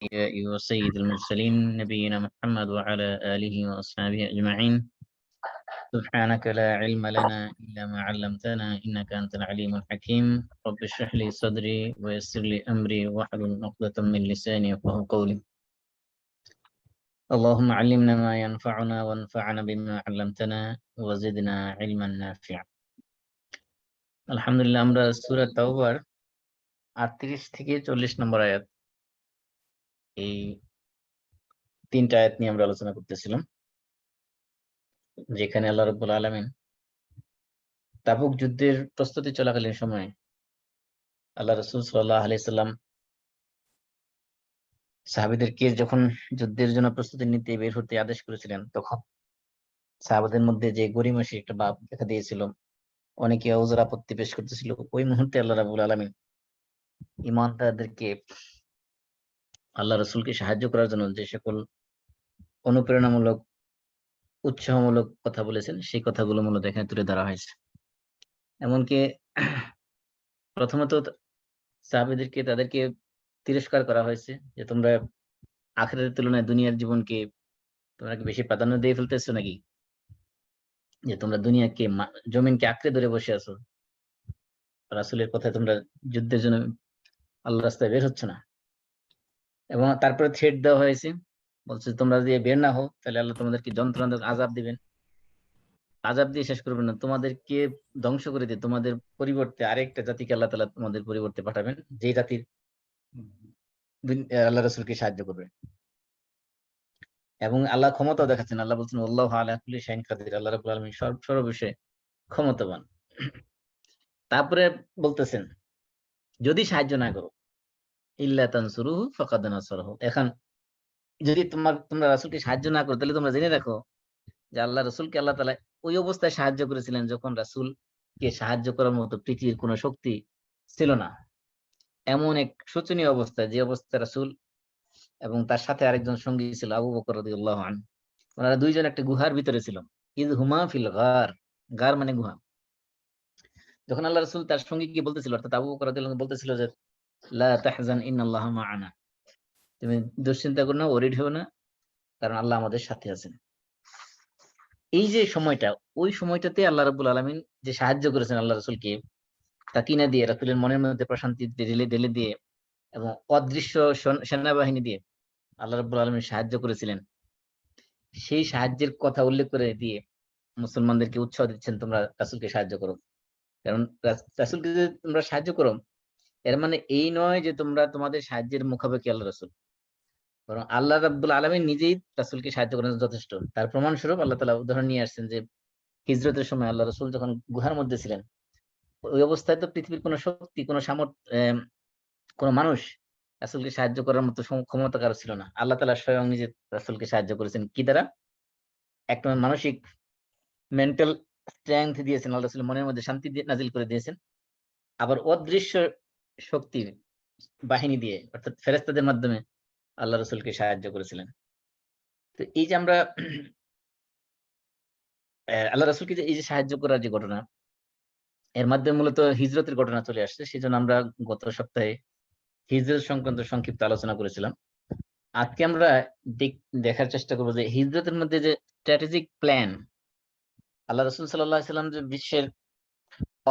وسيد المرسلين نبينا محمد وعلى آله وأصحابه أجمعين. سبحانك لا علم لنا إلا ما علمتنا إنك أنت العليم الحكيم. رب اشرح لي صدري ويسر لي أمري واحلل عقدة من لساني يفقهوا قولي. اللهم علمنا ما ينفعنا وانفعنا بما علمتنا وزدنا علما نافعا. আলহামদুলিল্লাহ, আমরা সূরা তাওবার 38 থেকে 40 নম্বর আয়াত, এই তিনটা আয়াত নিয়ে আমরা আলোচনা করতেছিলাম, যেখানে আল্লাহ রাব্বুল আলামিন তাবুক যুদ্ধের প্রস্তুতি চলাকালীন সময়ে আল্লাহ রাসূল সাল্লাল্লাহু আলাইহি সাল্লাম সাহাবীদেরকে যখন যুদ্ধের জন্য প্রস্তুতি নিতে বের হতে আদেশ করেছিলেন, তখন সাহাবাদের মধ্যে যে গড়িমসি একটা ভাব দেখা দিয়েছিল, অনেকে ওজর আপত্তি পেশ করতেছিল। ওই মুহূর্তে আল্লাহ রাব্বুল আলামিন ঈমানদারদেরকে আল্লাহ রাসূলকে সাহায্য করার জন্য যে সকল অনুপ্রেরণামূলক, উৎসাহমূলক কথা বলেছেন, সেই কথাগুলো মূলত এখানে তুলে ধরা হয়েছে। এমনকি প্রথমত সাহাবীদেরকে তাদেরকে তিরস্কার করা হয়েছে যে তোমরা আখিরাতের তুলনায় দুনিয়ার জীবনকে তোমরা কি বেশি প্রাধান্য দিয়ে ফেলতেছো নাকি, যে তোমরা দুনিয়াকে জমিনকে আঁকড়ে ধরে বসে আছো, রাসূলের কথায় তোমরা যুদ্ধের জন্য আল্লাহ রাস্তায় বের হচ্ছে না। এবং তারপরে থ্রেট দেওয়া হয়েছে, বলছে তোমরা যদি বের না হও তাহলে আল্লাহ তোমাদেরকে যন্ত্রণা আযাব দিবেন, আযাব দিয়ে শেষ করবেন না, তোমাদেরকে ধ্বংস করে দিয়ে তোমাদের পরিবর্তে আরেকটা জাতিকে আল্লাহ তাআলা তোমাদের পরিবর্তে পাঠাবেন, যে জাতির আল্লাহ রাসূলকে সাহায্য করবে। এবং আল্লাহ ক্ষমতাও দেখাচ্ছেন। আল্লাহ বলছেন আল্লাহু আলা কুল্লি শাইইন কাদির, আল্লাহ রাব্বুল আলামিন সর্ববিষয়ে ক্ষমতাবান। তারপরে বলতেছেন যদি সাহায্য না করো, ইল্লা তানসুরুহু ফাকাদ নাসারাহু, এখন যদি তোমরা রাসূলকে সাহায্য না করো, তাহলে তোমরা জেনে রাখো যে আল্লাহ রাসূলকে আল্লাহ তাআলা ওই অবস্থায় সাহায্য করেছিলেন যখন রাসূলকে সাহায্য করার মতো পৃথিবীর কোনো শক্তি ছিল না। এমন এক শোচনীয় অবস্থা, যে অবস্থায় রাসূল এবং তার সাথে আরেকজন সঙ্গী ছিল আবু বকর রাদিয়াল্লাহু আনহু, ওনারা দুইজন একটা গুহার ভিতরে ছিল। ইয হুমা ফিল গার, গার মানে গুহা। যখন আল্লাহ রাসূল তার সঙ্গীকে বলতেছিল, অর্থাৎ আবু বকর রাদিয়াল্লাহু আনহু বলতেছিল যে লা তাহজান ইন্নাল্লাহা মা'ানা, তুমি দুশ্চিন্তা করো না, ওরিড হও না, কারণ আল্লাহ আমাদের সাথে আছেন। এই যে সময়টা, ওই সময়টাতে আল্লাহ রাব্বুল আলামিন যে সাহায্য করেছেন আল্লাহ রাসূলকে তাকিনা দিয়ে, রাসূলের মনের মধ্যে প্রশান্তি ঢেলে দিয়ে এবং অদৃশ্য সেনাবাহিনী দিয়ে আল্লাহ রাব্বুল আলামিন সাহায্য করেছিলেন, সেই সাহায্যের কথা উল্লেখ করে দিয়ে মুসলমানদেরকে উৎসাহ দিচ্ছেন তোমরা রাসূলকে সাহায্য করো। কারণ রাসূলকে যদি তোমরা সাহায্য করো, এর মানে এই নয় যে তোমরা তোমাদের সাহায্যের মুখাপেক্ষী আল্লাহ রাসূল, বরং আল্লাহ রাব্বুল আলামিন নিজেই রাসূলকে সাহায্য করেন যথেষ্ট। তার প্রমাণস্বরূপ আল্লাহ তাআলা উদাহরণ নিয়ে আসছেন যে হিজরতের সময় আল্লাহ রাসূল যখন গুহার মধ্যে ছিলেন, ওই অবস্থায় তো পৃথিবীর কোনো শক্তি, কোনো কোনো মানুষ রাসূলকে সাহায্য করার মতো ক্ষমতা কারো ছিল না। আল্লাহ তাআলা স্বয়ং নিজে রাসূলকে সাহায্য করেছেন কি দ্বারা? একটা মানসিক মেন্টাল স্ট্রেংথ দিয়েছেন, আল্লাহ রাসূলের মনের মধ্যে শান্তি নাজিল করে দিয়েছেন। আবার অদৃশ্য শক্তির বাহিনী দিয়ে, অর্থাৎ ফেরেশতাদের মাধ্যমে আল্লাহ রাসূলকে সাহায্য করেছিলেন। তো এই যে আমরা আল্লাহ রাসূলকে যে এই যে সাহায্য করার যে ঘটনা, এর মাধ্যমে মূলত হিজরতের ঘটনা চলে আসছে। সেজন্য আমরা গত সপ্তাহে হিজরত সংক্রান্ত সংক্ষিপ্ত আলোচনা করেছিলাম। আজকে আমরা দেখার চেষ্টা করব যে হিজরতের মধ্যে যে স্ট্র্যাটেজিক প্ল্যান, আল্লাহ রাসূল সাল্লাল্লাহু আলাইহি সাল্লাম যে বিশ্বের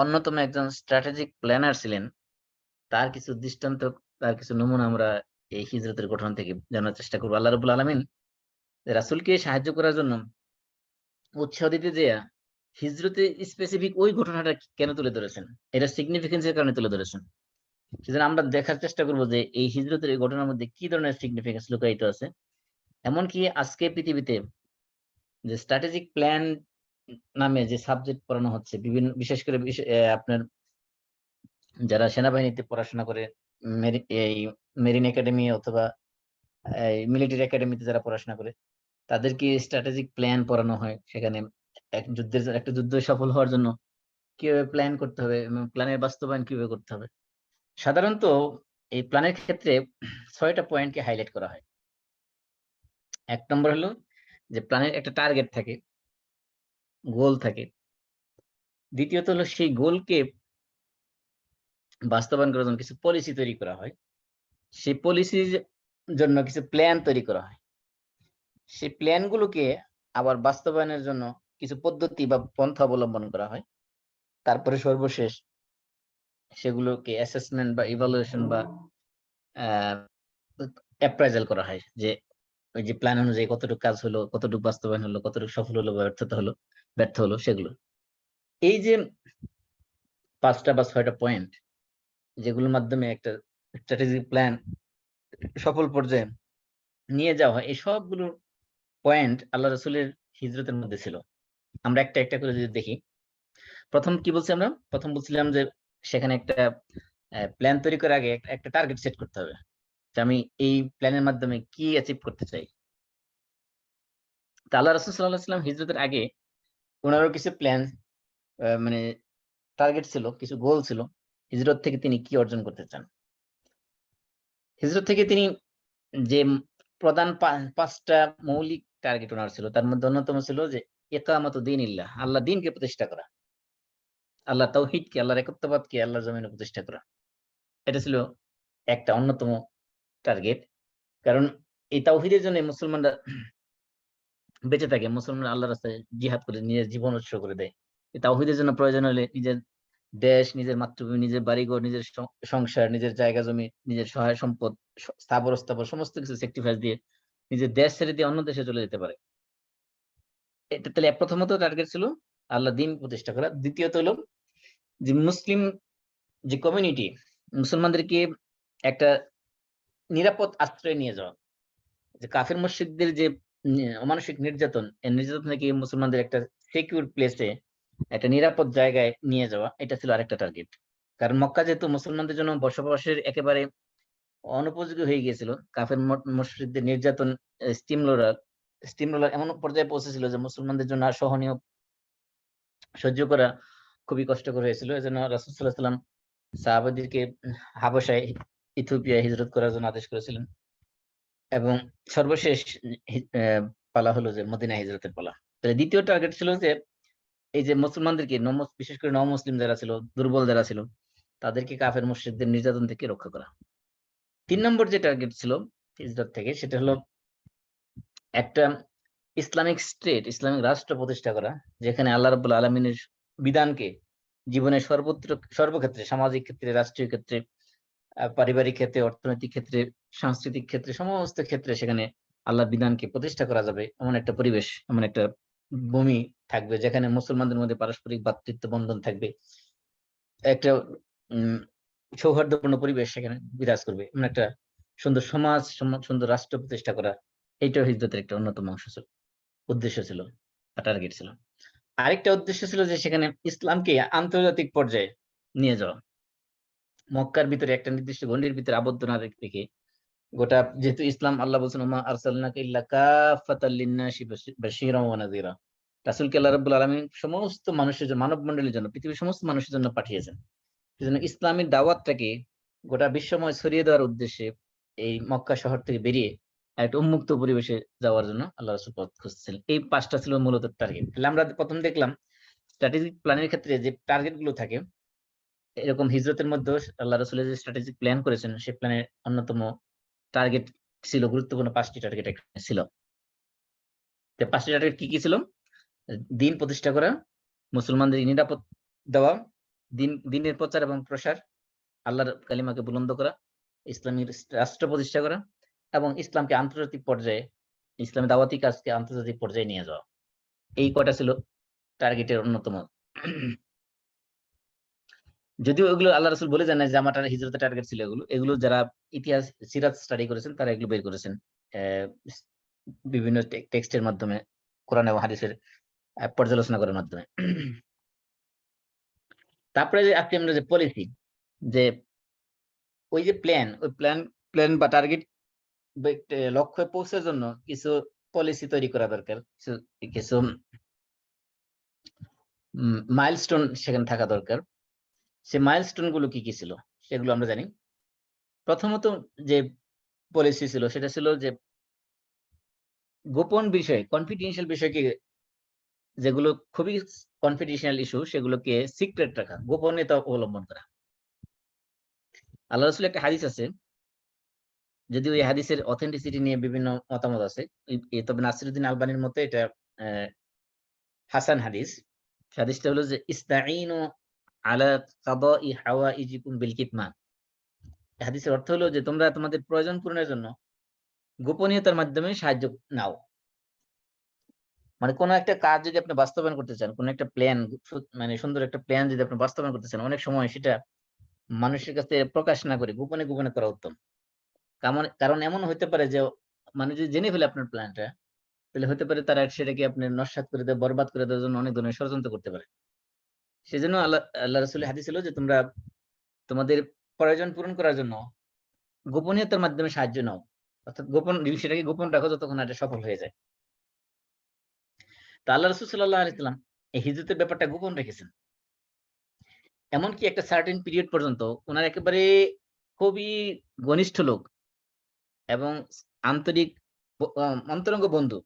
অন্যতম একজন স্ট্র্যাটেজিক প্ল্যানার ছিলেন, তার কিছু দৃষ্টান্ত, তার কিছু নমুনা আমরা এই হিজরতের ঘটনা থেকে জানার চেষ্টা করব। আল্লাহ রাব্বুল আলামিন রাসূলকে সাহায্য করার জন্য উৎসাহ দিতে যেয়ে হিজরতে স্পেসিফিক ওই ঘটনাটা কেন তুলে ধরেছেন, এটা সিগনিফিকেন্স এর কারণে তুলে ধরেছেন। সেজন্য আমরা দেখার চেষ্টা করব যে এই হিজরতের এই ঘটনার মধ্যে কি ধরনের সিগনিফিকেন্স লুকায়িত আছে। এমনকি আজকে পৃথিবীতে যে স্ট্র্যাটেজিক প্ল্যান নামে যে সাবজেক্ট পড়ানো হচ্ছে, বিভিন্ন বিশেষ করে আপনার যারা সেনাবাহিনীতে পড়াশোনা করে, এই মেরিন একাডেমি অথবা মিলিটারি একাডেমিতে যারা পড়াশোনা করে, তাদেরকে স্ট্র্যাটেজিক প্ল্যান পড়ানো হয়। সেখানে একটা যুদ্ধ সফল হওয়ার জন্য কিভাবে প্ল্যান করতে হবে এবং প্ল্যানের বাস্তবায়ন কিভাবে করতে হবে। সাধারণত এই প্ল্যানের ক্ষেত্রে ৬টা পয়েন্টকে হাইলাইট করা হয়। ১ নম্বর হলো যে প্ল্যানের একটা টার্গেট থাকে, গোল থাকে। দ্বিতীয়ত হলো সেই গোলকে বাস্তবায়ন করার জন্য কিছু পলিসি তৈরি করা হয়। সেই পলিসি জন্য কিছু প্ল্যান তৈরি করা হয়। সেই প্ল্যান গুলোকে আবার বাস্তবায়নের জন্য কিছু পদ্ধতি বা পন্থা অবলম্বন করা হয়। তারপরে সর্বশেষ সেগুলোকে অ্যাসেসমেন্ট বা ইভালুয়েশন বা অ্যাপ্রাইজাল করা হয় যে ওই যে প্ল্যান অনুযায়ী কতটুকু কাজ হলো, কতটুকু বাস্তবায়ন হলো, কতটুকু সফল হলো বা ব্যর্থ হলো সেগুলো। এই যে 5টা বা 6টা পয়েন্ট যেগুলোর মাধ্যমে একটা স্ট্র্যাটেজিক প্ল্যান সফল পর্যায়ে নিয়ে যাওয়া হয়, এই সবগুলো পয়েন্ট আল্লাহ রাসূলের হিজরতের মধ্যে ছিল। আমরা একটা একটা করে যদি দেখি, প্রথম কি বলছি আমরা? প্রথম বলছিলাম যে সেখানে একটা প্ল্যান তৈরি করার আগে একটা টার্গেট সেট করতে হবে যে আমি এই প্ল্যানের মাধ্যমে কি অ্যাচিভ করতে চাই। তা আল্লাহ রাসূল সাল্লাল্লাহু আলাইহি ওয়াসাল্লাম হিজরতের আগে ওনারও কিছু প্ল্যান মানে টার্গেট ছিল, কিছু গোল ছিল। হিজরত থেকে তিনি কি অর্জন করতে চান। হিজরত থেকে তিনি যে প্রধান 5টা মৌলিক টার্গেট ওনার ছিল, তার মধ্যে অন্যতম ছিল যে ইকামাতু দীনিল্লাহ, আল্লাহ দ্বীনকে প্রতিষ্ঠা করা। আল্লাহ তাওহীদকে, আল্লাহর একত্ববাদকে আল্লাহর জমিনে প্রতিষ্ঠা করা। এটা ছিল একটা অন্যতম টার্গেট। কারণ এই তাওহীদের জন্য মুসলমানরা বেঁচে থাকে। মুসলমানরা আল্লাহর রাস্তায় জিহাদ করে নিজের জীবন উৎসর্গ করে দেয়। এই তাওহীদের জন্য প্রয়োজন হলে নিজের দেশ, নিজের মাতৃভূমি, নিজের বাড়িঘর, নিজের সংসার, নিজের জায়গা জমি, নিজের সহায় সম্পদ, স্থাবর অস্থাবর সমস্ত কিছু স্যাক্রিফাইস দিয়ে নিজের দেশ ছেড়ে দিয়ে অন্য দেশে চলে যেতে পারে। এটা তাহলে প্রথমত টার্গেট ছিল আল্লাহ দ্বীন প্রতিষ্ঠা করা। দ্বিতীয়ত হলো যে মুসলিম যে কমিউনিটি, মুসলমানদেরকে একটা নিরাপদ আশ্রয় নিয়ে যাওয়া। যে কাফের মুশরিকদের যে অমানসিক নির্যাতন, এই নির্যাতন থেকে মুসলমানদের একটা সিকিউর প্লেসে, একটা নিরাপদ জায়গায় নিয়ে যাওয়া, এটা ছিল আরেকটা টার্গেট। কারণ মক্কা যেহেতু মুসলমানদের জন্য বসবাসের একেবারে অনুপযোগী হয়ে গিয়েছিল, কাফের মুশরিকদের নির্যাতন স্টিমরোলার এমন পর্যায়ে পৌঁছেছিল যে মুসলমানদের জন্য আর সহনীয় সহ্য করা খুবই কষ্টকর হয়েছিল। এজন্য রাসূল সাল্লাল্লাহু আলাইহি ওয়াসাল্লাম সাহাবাদেরকে হাবশায়, ইথিওপিয়ায় হিজরত করার জন্য আদেশ করেছিলেন। এবং সর্বশেষ পালা হলো যে মদিনা হিজরতের পালা। তাহলে দ্বিতীয় টার্গেট ছিল যে এই যে মুসলমানদেরকে বিশেষ করে নও-মুসলিম যারা ছিল, দুর্বল যারা ছিল, তাদেরকে কাফের মুশরিকদের নির্যাতন থেকে রক্ষা করা। ৩ নম্বর যে টার্গেট ছিল হিজরত থেকে, সেটা হলো একটা ইসলামিক স্টেট, ইসলামিক রাষ্ট্র প্রতিষ্ঠা করা, যেখানে আল্লাহ রাব্বুল আলামিনের বিধানকে জীবনের সর্বক্ষেত্রে, সামাজিক ক্ষেত্রে, রাষ্ট্রীয় ক্ষেত্রে, পারিবারিক ক্ষেত্রে, অর্থনৈতিক ক্ষেত্রে, সাংস্কৃতিক ক্ষেত্রে, সমস্ত ক্ষেত্রে সেখানে আল্লাহর বিধানকে প্রতিষ্ঠা করা যাবে এমন একটা পরিবেশ, এমন একটা ভূমি থাকবে যেখানে মুসলমানদের মধ্যে পারস্পরিক ভ্রাতৃত্ব বন্ধন থাকবে, একটা সৌহার্দ্যপূর্ণ পরিবেশ সেখানে বিরাজ করবে, এমন একটা সুন্দর সমাজ, সুন্দর রাষ্ট্র প্রতিষ্ঠা করা। এইটাও হিজরতের একটা অন্যতম অংশ ছিল, উদ্দেশ্য ছিল বা টার্গেট ছিল। আরেকটা উদ্দেশ্য ছিল যে সেখানে ইসলামকে আন্তর্জাতিক পর্যায়ে নিয়ে যাওয়া। মক্কার ভিতরে একটা নির্দিষ্ট গণ্ডির ভিতরে আবদ্ধ না রেখে গোটা, যেহেতু ইসলাম আল্লাহ বলছেন ওমা আরসালনাকা ইল্লা কাফাতাল লিন্নাসি বাশীরান ওয়া নাযীরা, রাসূলকে আল্লাহ রাব্বুল আলামিন সমস্ত মানুষের জন্য, মানব মণ্ডলীর জন্য, পৃথিবীর সমস্ত মানুষের জন্য পাঠিয়েছেন। সেজন্য ইসলামের দাওয়াতটাকে গোটা বিশ্বময় ছড়িয়ে দেওয়ার উদ্দেশ্যে এই মক্কা শহর থেকে বেরিয়ে একটা উন্মুক্ত পরিবেশে যাওয়ার জন্য আল্লাহ রাসূল পথ খুঁজছিলেন। এই 5টা ছিল মূলত টার্গেট। তাহলে আমরা প্রথম দেখলাম স্ট্র্যাটেজিক প্ল্যানের ক্ষেত্রে যে টার্গেট গুলো থাকে, এরকম হিজরতের মধ্যেও আল্লাহ রাসূলের যে স্ট্র্যাটেজিক প্ল্যান করেছেন, সেই প্ল্যানের অন্যতম টার্গেট ছিল, গুরুত্বপূর্ণ 5টি টার্গেট এখানে ছিল। তো 5টি টার্গেট কি কি ছিল? দ্বীন প্রতিষ্ঠা করা, মুসলমানদের নিরাপদ দেওয়া, দ্বীনের প্রচার এবং প্রসার, আল্লাহর কালিমাকে বুলন্দ করা, ইসলামিক রাষ্ট্র প্রতিষ্ঠা করা এবং ইসলামকে আন্তর্জাতিক পর্যায়ে, ইসলামী দাওয়াতি কাজকে আন্তর্জাতিক পর্যায়ে নিয়ে যাওয়া। এই কয়টা ছিল টার্গেটের অন্যতম। যদিও এগুলো আল্লাহ রাসূল বলে যান না যে আমার হিজরতের টার্গেট ছিল এগুলো। এগুলো যারা ইতিহাস, সিরাত স্টাডি করেছেন তারা এগুলো বের করেছেন বিভিন্ন টেক্সটের মাধ্যমে, কোরআন এবং হাদিসের পর্যালোচনা করার মাধ্যমে। তারপরে যে আজকে আমরা যে পলিসি, যে ওই যে প্ল্যান বা টার্গেট লক্ষ্যে পৌঁছার জন্য কিছু পলিসি তৈরি করা দরকার, কিছু মাইলস্টোন সেখানে থাকা দরকার। সে মাইলস্টোন গুলো কি কি ছিল সেগুলো আমরা জানি। প্রথমত যে পলিসি ছিল সেটা ছিল যে গোপন বিষয়, কনফিডেন্সিয়াল বিষয়কে, যেগুলো খুবই কনফিডেন্সিয়াল ইস্যু, সেগুলোকে সিক্রেট রাখা, গোপনীয়তা অবলম্বন করা। আল্লাহ রাসূলের একটা হাদিস আছে যদিও এই হাদিসের অথেন্টিসিটি নিয়ে বিভিন্ন মতামত আছে, তবে নাসিরউদ্দিন আলবানীর মতে এটা হাসান হাদিস। হাদিসটা হলো যে ইস্তাঈনু আলা কাদাই হাওয়াইজিকুম বিল কিতমান। হাদিসের অর্থ হলো যে তোমরা তোমাদের প্রয়োজন পূরণের জন্য গোপনীয়তার মাধ্যমে সাহায্য নাও। মানে কোন একটা কাজ যদি আপনি বাস্তবায়ন করতে চান, কোন একটা প্ল্যান, মানে সুন্দর একটা প্ল্যান যদি আপনি বাস্তবায়ন করতে চান, অনেক সময় সেটা মানুষের কাছে প্রকাশ না করে গোপনে গোপনে করা উত্তম। কারণ এমন হইতে পারে যে মানুষ যদি জেনে ফেলে আপনার প্ল্যানটা, তাহলে হতে পারে তারা সেটাকে আপনি নস্যাৎ করে দেয়, বরবাদ করে দেওয়ার জন্য অনেক ধরনের ষড়যন্ত্র করতে পারে। সেজন্য আল্লাহ রাসূলের হাদিস ছিল যে তোমরা তোমাদের প্রয়োজন পূরণ করার জন্য গোপনীয়তার মাধ্যমে সাহায্য নাও, অর্থাৎ সেটাকে গোপন রাখো যতক্ষণ এটা সফল হয়ে যায়। তো আল্লাহ রাসূল সাল্লাল্লাহু আলাইহি ওয়াসাল্লাম এই হিজরতের ব্যাপারটা গোপন রেখেছেন। এমনকি একটা সার্টেন পিরিয়ড পর্যন্ত ওনার একেবারে খুবই ঘনিষ্ঠ লোক এবং আন্তরিক অন্তরঙ্গ বন্ধু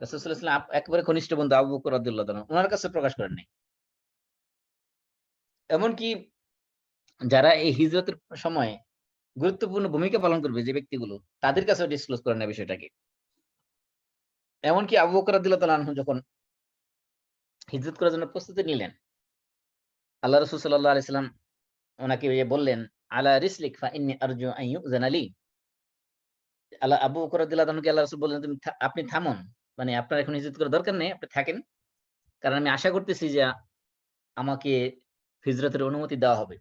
রাসূল সাল্লাল্লাহু আলাইহি ওয়াসাল্লাম একেবারে ঘনিষ্ঠ বন্ধু আবু বকর রাদিয়াল্লাহু তাআলা ওনার কাছে প্রকাশ করেন নাই। এমনকি যারা এই হিজরতের সময় গুরুত্বপূর্ণ ভূমিকা পালন করবে যে ব্যক্তিগুলো, তাদের কাছেও ডিসক্লোজ করেন না বিষয়টাকে। এমনকি আবু বকর রাদিয়াল্লাহু তাআলা আনহু যখন হিজরত করার জন্য প্রস্তুতি নিলেন, আল্লাহ রাসূল সাল্লাল্লাহু আলাইহি সাল্লাম ওনাকে বললেন, আলা রিসলিক ফা ইন্নী আরজু আন ইউযানা লি। আবু বকর রাদিয়াল্লাহু তাআলাকে আল্লাহ রাসূল বললেন, আপনি থামুন। মানে আপনার এখন হিজরত করার দরকার নেই, আপনি থাকেন। কারণ আমি আশা করতেছি যে আমাকে হিজরতের অনুমতি দেওয়া হবে।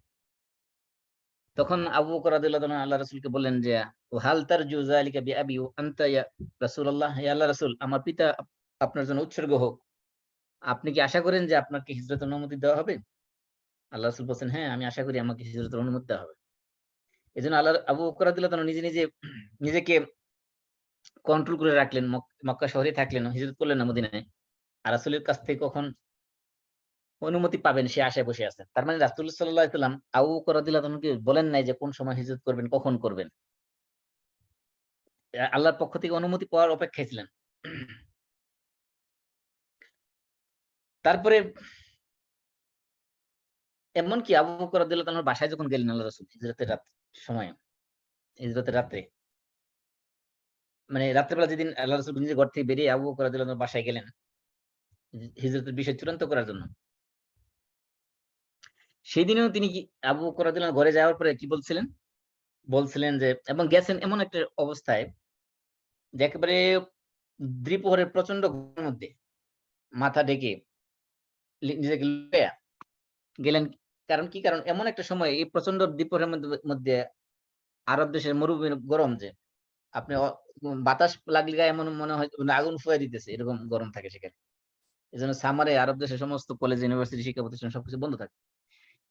তখন আবু বকর রাদিয়াল্লাহু তাআলা আল্লাহ রাসূলকে বললেন যে, হাল তারজু যালিকা বিআবি ওয়া আনতা ইয়া রাসূলুল্লাহ, হে আল্লাহর রাসূল, আমার পিতা আপনার জন্য উৎসর্গ হোক। আপনি কি আশা করেন যে আপনাকে হিজরতের অনুমতি দেওয়া হবে? আল্লাহ রাসূল বলছেন, হ্যাঁ, আমি আশা করি আমাকে হিজরতের অনুমতি দেওয়া হবে। এজন্য আবু বকর রাদিয়াল্লাহু তাআলা নিজেকে কন্ট্রোল করে রাখলেন। মক্কা শহরে থাকলেন, হিজরত করলেন না মদিনায়। আর রাসূলের কাছ থেকে কখন অনুমতি পাবেন সে আশায় বসে আছেন। তার মানে রাসূল সাল্লাল্লাহু আলাইহি ওয়াসাল্লাম আবু বকর রাদিয়াল্লাহু তাআলাকে বলেন নাই যে কোন সময় হিজরত করবেন, কখন করবেন। আল্লাহর পক্ষ থেকে অনুমতি পাওয়ার অপেক্ষায় ছিলেন। তারপরে এমনকি আবু বকর রাদিয়াল্লাহু তাআলার বাসায় যখন গেলেন আল্লাহ রাসূল হিজরতের রাত্রে, মানে রাত্রে বেলা যেদিন আল্লাহ রাসূল নিজের ঘর থেকে বেরিয়ে আবু বকর রাদিয়াল্লাহু তাআলার বাসায় গেলেন হিজরতের বিষয় চূড়ান্ত করার জন্য। সেদিনেও তিনি কি আবু বকর রাদিয়াল্লাহু ঘরে যাওয়ার পরে কি বলছিলেন? বলছিলেন যে এবং গেছেন এমন একটা অবস্থায় যে একেবারে দ্বিপ্রহরের প্রচন্ড গরমের মধ্যে মাথা ঢেকে নিজেকে লুকাইয়া গেলেন। কারণ এমন একটা সময় এই প্রচন্ড দ্বিপ্রহরের মধ্যে আরব দেশের মরুভূমির গরম যে আপনি বাতাস লাগলে গায়ে এমন মনে হয় আগুন ফুয়ায় দিতেছে, এরকম গরম থাকে সেখানে। এজন্য সামারে আরব দেশের সমস্ত কলেজ, ইউনিভার্সিটি, শিক্ষা প্রতিষ্ঠান সবকিছু বন্ধ থাকে।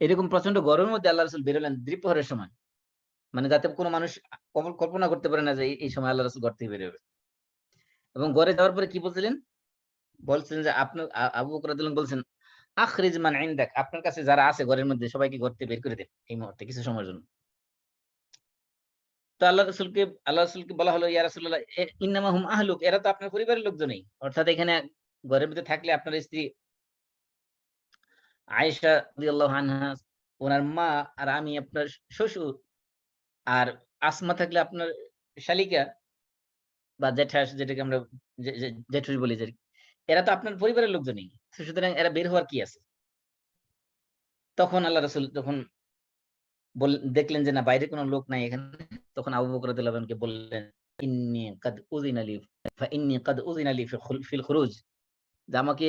এরকম প্রচন্ড গরমের মধ্যে আল্লাহ রাসূল বেরোলেন দ্বিপ্রহরের সময়। মানে যাতে কোনো মানুষ কল্পনা করতে পারে না যে এই সময় আল্লাহ রাসূল ঘর থেকে বের হবে। এবং ঘরে যাওয়ার পরে কি বলছিলেন? বলছিলেন যে আবু বকর রাদিয়াল্লাহু আনহু বলছেন, আখরিজ মান ইনদাক, আপনার কাছে যারা আছে ঘরের মধ্যে সবাইকে ঘর থেকে বের করে দেন এই মুহূর্তে কিছু সময়ের জন্য। তো আল্লাহ রাসূলকে বলা হলো, ইয়া রাসূলুল্লাহ, ইন্নামা হুম আহলুক, এরা তো আপনার পরিবারের লোকজনই। অর্থাৎ এখানে ঘরের ভিতরে থাকলে আপনার স্ত্রী আয়েশা রাদিয়াল্লাহু আনহা, উনার মা, আর আমি আপনার শ্বশুর, আর আসমা থাকলে আপনার শালিকা বা জেঠাশ, যেটাকে আমরা জেঠুস বলি যে, এরা তো আপনার পরিবারের লোকজনই। সুতরাং এরা বের হওয়ার কি আছে? তখন আল্লাহ রাসূল যখন দেখলেন যে না, বাইরে কোনো লোক নাই এখানে, তখন আবু বকর রাদিয়াল্লাহু আনহুকে বললেন, ইন্নী কাদ উযিনা লি ইন্নী কাদ উযিনা লি ফিল খুরুজ, যে আমাকে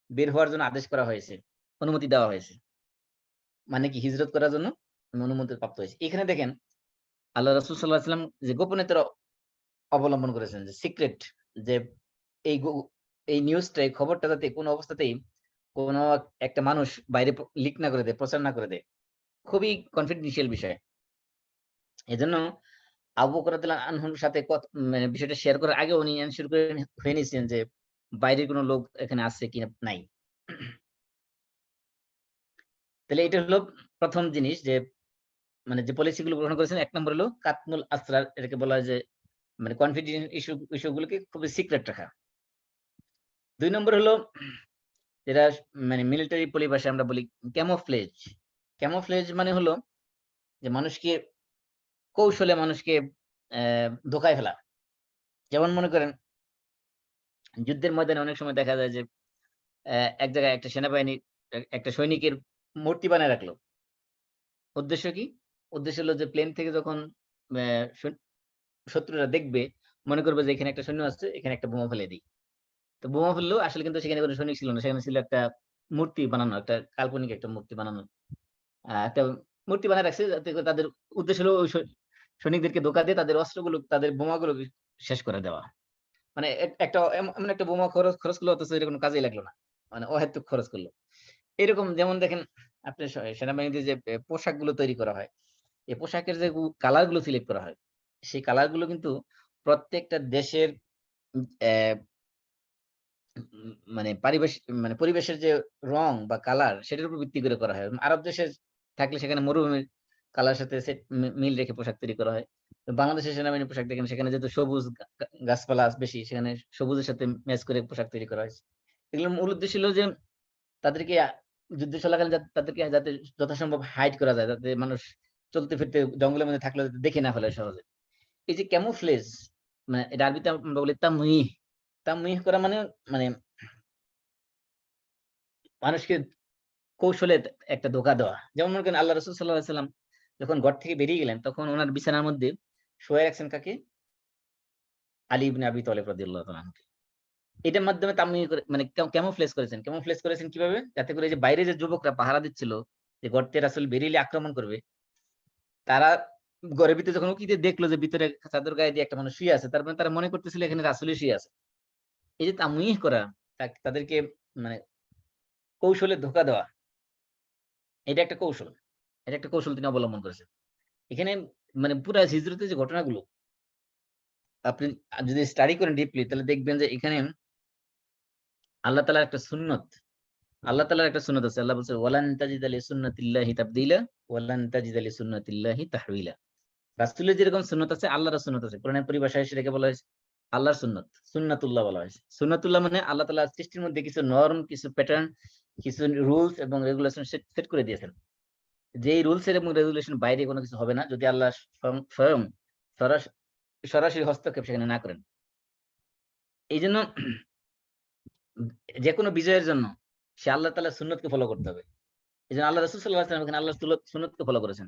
বের হওয়ার জন্য আদেশ করা হয়েছে, অনুমতি দেওয়া হয়েছে। মানে কি হিজরত করার জন্য আমি অনুমতি প্রাপ্ত হয়েছি। এখানে দেখেন আল্লাহ রাসূল সাল্লাল্লাহু আলাইহি ওয়াসাল্লাম যে গোপনীয়তার অবলম্বন করেছেন, যে সিক্রেট, যে এই এই নিউজটা, এই খবরটা যাতে কোনো অবস্থাতেই কোনো একটা মানুষ বাইরে লিক না করে দেয়, প্রচার না করে দেয়। খুবই কনফিডেন্সিয়াল বিষয়। এজন্য আবু বকর রাদিয়াল্লাহু আনহুর সাথে মানে বিষয়টা শেয়ার করার আগে উনি এনশিওর করে হয়ে নিয়েছিলেন যে বাইরের কোনো লোক এখানে আছে কিনা নাই। তাহলে এটা হলো ১ম জিনিস, যে মানে যে পলিসি গুলো গ্রহণ করেছেন। ১ নম্বর হলো কাতমুল আসরার, এটাকে বলা হয় যে মানে কনফিডেন্সিয়াল ইস্যুগুলোকে খুবই সিক্রেট রাখা। ২ নম্বর হলো যেটা মানে মিলিটারি পরিভাষায় আমরা বলি ক্যামোফ্লেজ। ক্যামোফ্লেজ মানে হলো যে মানুষকে ধোকায় ফেলা। যেমন মনে করেন যুদ্ধের ময়দানে অনেক সময় দেখা যায় যে এক জায়গায় একটা সেনাবাহিনী একটা সৈনিকের মূর্তি বানায় রাখলো। উদ্দেশ্য কি? উদ্দেশ্য হলো যে প্লেন থেকে যখন অ্যা শত্রুরা দেখবে, মনে করবে যে এখানে একটা সৈন্য আছে, এখানে একটা বোমা ফেলে দেই। তো বোমা ফেললেও আসলে কিন্তু সেখানে কোন সৈনিক ছিল না। সেখানে ছিল একটা মূর্তি বানানো, একটা কাল্পনিক একটা মূর্তি বানানো। একটা মূর্তি বানায় রাখছে যাতে করে তাদের উদ্দেশ্য হলো ওই সৈনিকদেরকে ধোঁকা দিয়ে তাদের অস্ত্রগুলো, তাদের বোমাগুলো শেষ করে দেওয়া। মানে একটা এমন একটা বোমা খরচ করলো অথচ এটা কোন কাজেই লাগলো না। মানে অহেতুক খরচ করলো। এরকম যেমন দেখেন আপনি সেনাবাহিনীতে যে পোশাকগুলো তৈরি করা হয়, এই পোশাকের যে কালার গুলো সিলেক্ট করা হয়, সেই কালার গুলো কিন্তু প্রত্যেকটা দেশের অ্যা মানে মানে পরিবেশের যে রং বা কালার সেটার উপর ভিত্তি করে করা হয়। আরব দেশে থাকলে সেখানে মরুভূমির কালার সাথে মিল রেখে পোশাক তৈরি করা হয়। তো বাংলাদেশের সেনাবাহিনীর পোশাক দেখেন সেখানে যেহেতু সবুজ গাছপালা বেশি সেখানে সবুজের সাথে ম্যাচ করে পোশাক তৈরি করা হয়েছে। এগুলোর মূল উদ্দেশ্য ছিল যে তাদেরকে যুদ্ধ চলাকালীন তাদেরকে যাতে যথাসম্ভব হাইড করা যায়। যাতে মানুষ চলতে ফিরতে জঙ্গলের মধ্যে থাকলেও যাতে দেখে না ফেলে সহজে। এই যে ক্যামুফলেজ মানে এটা আরবিতে আমরা বলি তাময়িহ। তাময়িহ করা মানে মানে মানুষকে কৌশলে একটা ধোঁকা দেওয়া। যেমন মনে করেন আল্লাহ রাসূল সাল্লাল্লাহু আলাইহি ওয়াসাল্লাম যখন ঘর থেকে বেরিয়ে গেলেন তখন উনার বিছানার মধ্যে শোয়ায় রাখছেন কাকে? আলী ইবনে আবি তালিব রাদিয়াল্লাহু তাআলা আনহু। এটার মাধ্যমে তামিম করে মানে ক্যামুফলেজ করেছেন। ক্যামুফলেজ করেছেন কিভাবে? যাতে করে এই যে বাইরে যে যুবকরা পাহারা দিচ্ছিল যে ঘর থেকে রাসূল বেরিয়ে আক্রমণ করবে, তারা ঘরের ভিতরে যখন উঁকি দিয়ে দেখলো যে ভিতরে চাদর গায়ে দিয়ে একটা মানুষ শুয়ে আছে, তার মানে তারা মনে করতেছিল এখানে রাসূলই শুয়ে আছে। এই যে তাময়িহ করা, তাদেরকে মানে কৌশলে ধোঁকা দেওয়া, এটা একটা কৌশল। এটা একটা কৌশল তিনি অবলম্বন করেছেন। এখানে মানে পুরা হিজরতের যে ঘটনাগুলো আপনি যদি স্টাডি করেন ডিপলি তাহলে দেখবেন যে এখানে আল্লাহ তাআলার একটা সুন্নত, আল্লাহ তাআলার একটা সুন্নত আছে। আল্লাহ বলছে, "ওয়ালান তাজিদা লিসুন্নাতিল্লাহি তাবদীলা, ওয়ালান তাজিদা লিসুন্নাতিল্লাহি তাহওয়িলা।" রাসূলের যেরকম সুন্নত আছে, আল্লাহর সুন্নত আছে। কোরআনের পরিভাষায় সেটাকে বলা হয়েছে আল্লাহর সুন্নত। সুন্নাতুল্লাহ বলা হয়েছে। সুন্নাতুল্লাহ মানে আল্লাহ তাআলা সৃষ্টির মধ্যে কিছু নরম, কিছু প্যাটার্ন, কিছু রুলস এবং রেগুলেশন সেট করে দিয়েছেন। যেই রুলস এর এবং রেগুলেশন বাইরে কোনো কিছু হবে না যদি আল্লাহ স্বয়ং সরাস সরাসরি হস্তক্ষেপ সেখানে না করেন। এইজন্য যেকোনো বিজয়ের জন্য সে আল্লাহ তাআলার সুন্নতকে ফলো করতে হবে। এজন্য আল্লাহ রাসূল সাল্লাল্লাহু আলাইহি ওয়াসাল্লাম এখানে আল্লাহর সুন্নতকে ফলো করেছেন।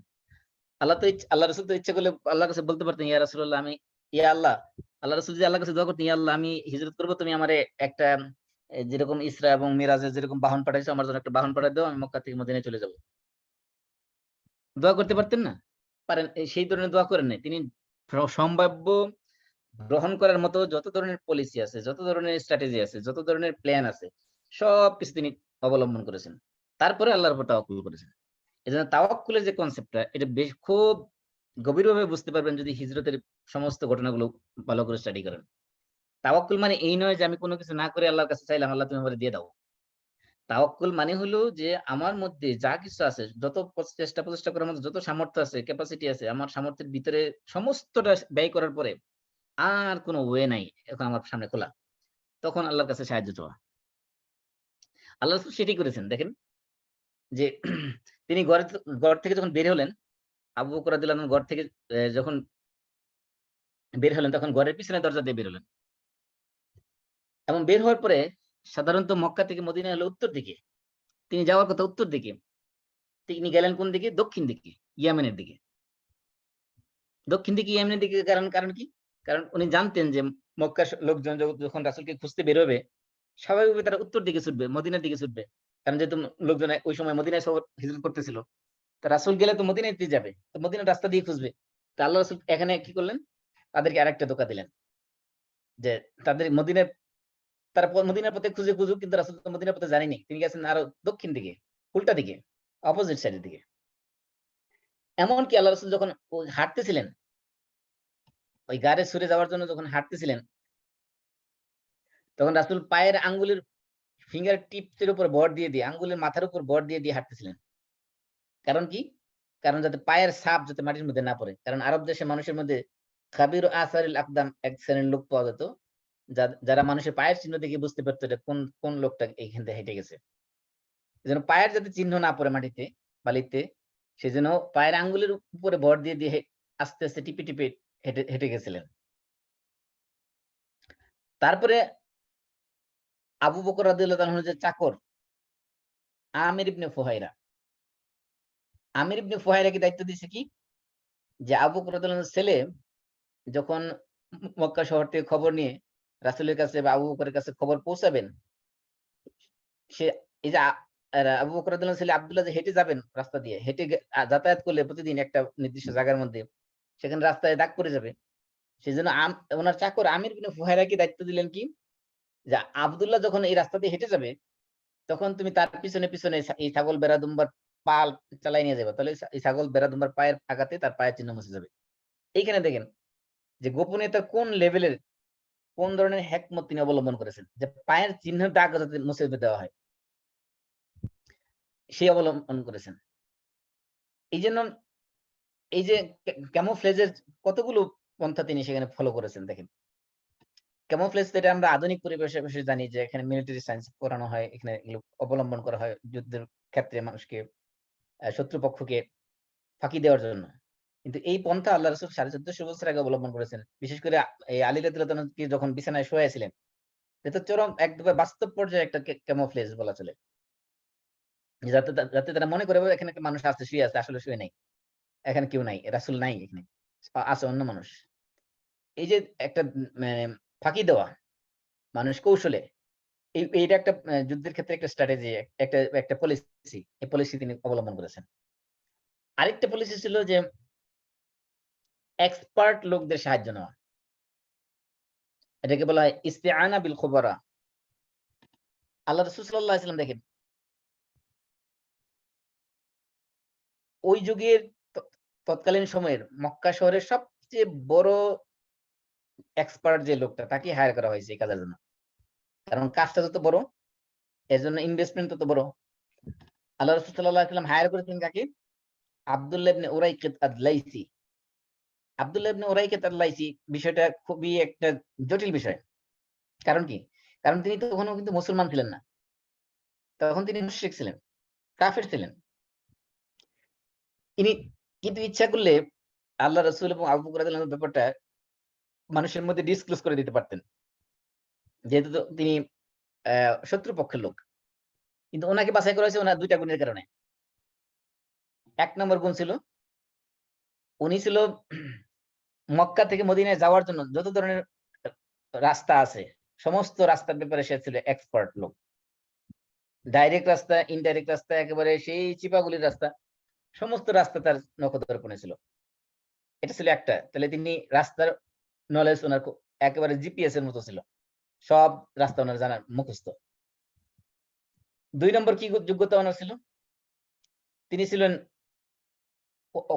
আল্লাহ রাসূল তো ইচ্ছা করলে আল্লাহর কাছে বলতে পারতেন, ইয়া রাসূলুল্লাহ ইয়া আল্লাহ, আল্লাহ রাসূল যদি আল্লাহর কাছে দোয়া করতেন, ইয়া আল্লাহ আমি হিজরত করব, তুমি আমারে একটা যেরকম ইসরা এবং মিরাজে যেরকম বাহন পাঠাইছো আমার জন্য একটা বাহন পাঠায় দাও, আমি মক্কা থেকে মদিনায় চলে যাব। দোয়া করতে পারতেন না? পারেন। সেই ধরনের দোয়া করেন নাই। তিনি সম্ভাব্য গ্রহণ করার মতো যত ধরনের পলিসি আছে, যত ধরনের স্ট্র্যাটেজি আছে, যত ধরনের প্ল্যান আছে, সবকিছু তিনি অবলম্বন করেছেন। তারপরে আল্লাহর উপর তাওয়াক্কুল করেছেন। এজন্য তাওয়াক্কুলের যে কনসেপ্টটা এটা বেশ খুব গভীরভাবে বুঝতে পারবেন যদি হিজরতের সমস্ত ঘটনাগুলো ভালো করে স্টাডি করেন। তাওয়াক্কুল মানে এই নয় যে আমি কোন কিছু না করে আল্লাহর কাছে চাইলাম, আল্লাহ তুমি আমারে দিয়ে দাও। তাওয়াক্কুল মানে হলো যে আমার মধ্যে যা কিছু আছে, যত প্রচেষ্টা করার মতো যত সামর্থ্য আছে, ক্যাপাসিটি আছে, আমার সামর্থ্যের ভিতরে সমস্তটা ব্যয় করার পরে আর কোন ওয়ে নাই। এখন আমার সামনে খোলা। তখন আল্লাহর কাছে সাহায্য চাওয়া। আল্লাহ রাসূল সেটাই করেছেন। দেখেন যে তিনি ঘর থেকে যখন বের হলেন, আবু বকর রাদিয়াল্লাহু আনহু ঘর থেকে যখন বের হলেন তখন ঘরের পিছনের দরজা দিয়ে বের হলেন। এবং বের হওয়ার পরে সাধারণত মক্কা থেকে মদিনা হলো উত্তর দিকে। তিনি যাওয়ার কথা উত্তর দিকে। তিনি গেলেন কোন দিকে? দক্ষিণ দিকে, ইয়ামেনের দিকে। দক্ষিণ দিকে ইয়ামেনের দিকে কারণ কারণ কি? কারণ উনি জানতেন যে মক্কার লোকজন যখন রাসূলকে খুঁজতে বের হবে, স্বাভাবিকভাবে তারা উত্তর দিকে ছুটবে, মদিনার দিকে ছুটবে। কারণ যেহেতু লোকজন ওই সময় মদিনায় হিজরত করতেছিল। তো রাসূল গেলে তো মদিনাতেই যাবে। তো মদিনার রাস্তা দিয়ে খুঁজবে। তো আল্লাহ রাসূল এখানে কি করলেন? তাদেরকে আরেকটা ধোঁকা দিলেন। যে তাদের তারা মদিনার পথে খুঁজুক কিন্তু রাসূল তো মদিনার পথে যাননি। তিনি গেছেন আরো দক্ষিণ দিকে, উল্টা দিকে, অপোজিট সাইডের দিকে। এমনকি আল্লাহ রাসূল যখন হাঁটতেছিলেন, ওই গাড়ে ছুটে যাওয়ার জন্য যখন হাঁটতেছিলেন, তখন রাসূল পায়ের আঙ্গুলের ফিঙ্গার টিপস এর উপর ভর দিয়ে আঙ্গুলের মাথার উপর ভর দিয়ে হাঁটতেছিলেন। কারণ কি? কারণ যাতে পায়ের ছাপ যাতে মাটির মধ্যে না পড়ে। কারণ আরব দেশের মানুষের মধ্যে খাবিরু আসারিল আকদাম এক শ্রেণীর লোক পাওয়া যেত। যারা মানুষের পায়ের চিহ্ন দেখে বুঝতে পারত এটা কোন লোকটা এইখান দিয়ে হেঁটে গেছে। এজন্য পায়ের যাতে চিহ্ন না পড়ে মাটিতে, বালিতে, সেজন্য পায়ের আঙ্গুলের উপরে ভর দিয়ে আস্তে টিপে হেঁটে হেঁটে গেছিলেন। তারপরে আবু বকর রাদিয়াল্লাহু তাআলার যে চাকর আমির ইবনে ফুহাইরা। আমির ইবনে ফুহাইরাকে দায়িত্ব দিয়েছে কি? যে আবু বকর রাদিয়াল্লাহু আনহুর ছেলে যখন মক্কা শহর থেকে খবর নিয়ে রাসূলের কাছে বা আবু বকরের কাছে খবর পৌঁছাবেন, সে এই যে আবু বকর রাদিয়াল্লাহু আনহুর ছেলে আব্দুল্লাহ যে হেঁটে যাবেন রাস্তা দিয়ে, হেঁটে যাতায়াত করলে প্রতিদিন একটা নির্দিষ্ট জায়গার মধ্যে, সেখানে রাস্তায় দাগ পড়ে যাবে। সেজন্য উনার চাকর আমির ইবনে ফুহাইরাকে দায়িত্ব দিলেন কি? যে আব্দুল্লাহ যখন এই রাস্তা দিয়ে হেঁটে যাবে, তখন তুমি তার পিছনে, পিছনে এই ছাগল বেড়া দুম্বার পাল চালায় নিয়ে যাবা। তাহলে এই ছাগল বেড়া দুম্বার পায়ের আঘাতে তার পায়ের চিহ্ন মুছে যাবে। এইখানে দেখেন যে গোপনীয়তার কোন লেভেলের, কোন ধরনের হিকমত তিনি অবলম্বন করেছেন। যে পায়ের চিহ্নের দাগ যাতে মুছে দেওয়া হয়। সেই অবলম্বন করেছেন। এইজন্য এই যে ক্যামোফ্লেজ এর কতগুলো পন্থা তিনি সেখানে ফলো করেছেন দেখেন। ক্যামোফ্লেজ তো এটা আমরা আধুনিক পরিবেশে জানি যে এখানে মিলিটারি সায়েন্স পড়ানো হয়, এখানে এগুলো অবলম্বন করা হয় যুদ্ধের ক্ষেত্রে মানুষকে শত্রুপক্ষকে ফাঁকি দেওয়ার জন্য। কিন্তু এই পন্থা আল্লাহ রাসূল ১৪৫০ বছর আগে অবলম্বন করেছেন। বিশেষ করে এই আলী রাদিয়াল্লাহু তাআলাকে যখন বিছানায় শোয়াইছিলেন, এটা চরম একদম বাস্তব পর্যায়ে একটা ক্যামোফ্লেজ বলা চলে। যাতে তারা মনে করে এখানে একটা মানুষ আছে, শুয়ে আছে, আসলে শুয়ে নাই। এখানে কেউ নাই। রাসূল নাই এখানে। আছে অন্য মানুষ। এই যে একটা মানে ফাঁকি দেওয়া মানুষ কৌশলে, এইটা একটা যুদ্ধের ক্ষেত্রে একটা স্ট্র্যাটেজি, একটা পলিসি। এই পলিসি তিনি অবলম্বন করেছেন। আরেকটা পলিসি ছিল যে এক্সপার্ট লোকদের সাহায্য নেওয়া। এটাকে বলা হয় ইস্তিআনা বিল খুবারা। আল্লাহ রাসূল সাল্লাল্লাহু আলাইহি ওয়াসাল্লাম দেখেন, ওই যুগের ত তৎকালীন সময়ের মক্কা শহরের সবচেয়ে বড় এক্সপার্ট যে লোকটা তাকে হায়ার করা হয়েছে এই কাজের জন্য। কারণ কাজটা যত বড়, এজন্য ইনভেস্টমেন্ট তত বড়। আল্লাহ রাসূল সাল্লাল্লাহু আলাইহি ওয়াসাল্লাম হায়ার করেছিলেন কাকে? আব্দুল্লাহ ইবনে উরাইকিত আদ-লাইসি। আব্দুল্লাহ ইবনে উরাইকিত আদ-লাইসি বিষয়টা খুবই একটা জটিল বিষয়। কারণ কি? কারণ তিনি তখনও কিন্তু মুসলমান ছিলেন না। তখন তিনি মুশরিক ছিলেন, কাফের ছিলেন। তিনি কিন্তু ইচ্ছা করলে আল্লাহ রাসূল এবং আবু বকর রাদিয়াল্লাহু আনহুর ব্যাপারটা মানুষের মধ্যে ডিসক্লোজ করে দিতে পারতেন। যেহেতু তিনি শত্রুপক্ষের লোক। কিন্তু উনাকে বাছাই করা হয়েছে উনার ২ টা গুণের কারণে। ১ নম্বর গুণ ছিল, উনি ছিল মক্কা থেকে মদিনায় যাওয়ার জন্য যত ধরনের রাস্তা আছে, সমস্ত রাস্তার ব্যাপারে সে ছিল এক্সপার্ট লোক। ডাইরেক্ট রাস্তা, ইনডাইরেক্ট রাস্তা, একেবারে সেই চিপাগুলির রাস্তা, সমস্ত রাস্তা তার নখদর্পণে ছিল। এটা ছিল একটা। তাহলে তিনি রাস্তার নলেজ উনার একেবারে জিপিএস এর মতো ছিল। সব রাস্তা উনার জানার মুখস্থ। ২ নম্বর কি যোগ্যতা উনার ছিল? তিনি ছিলেন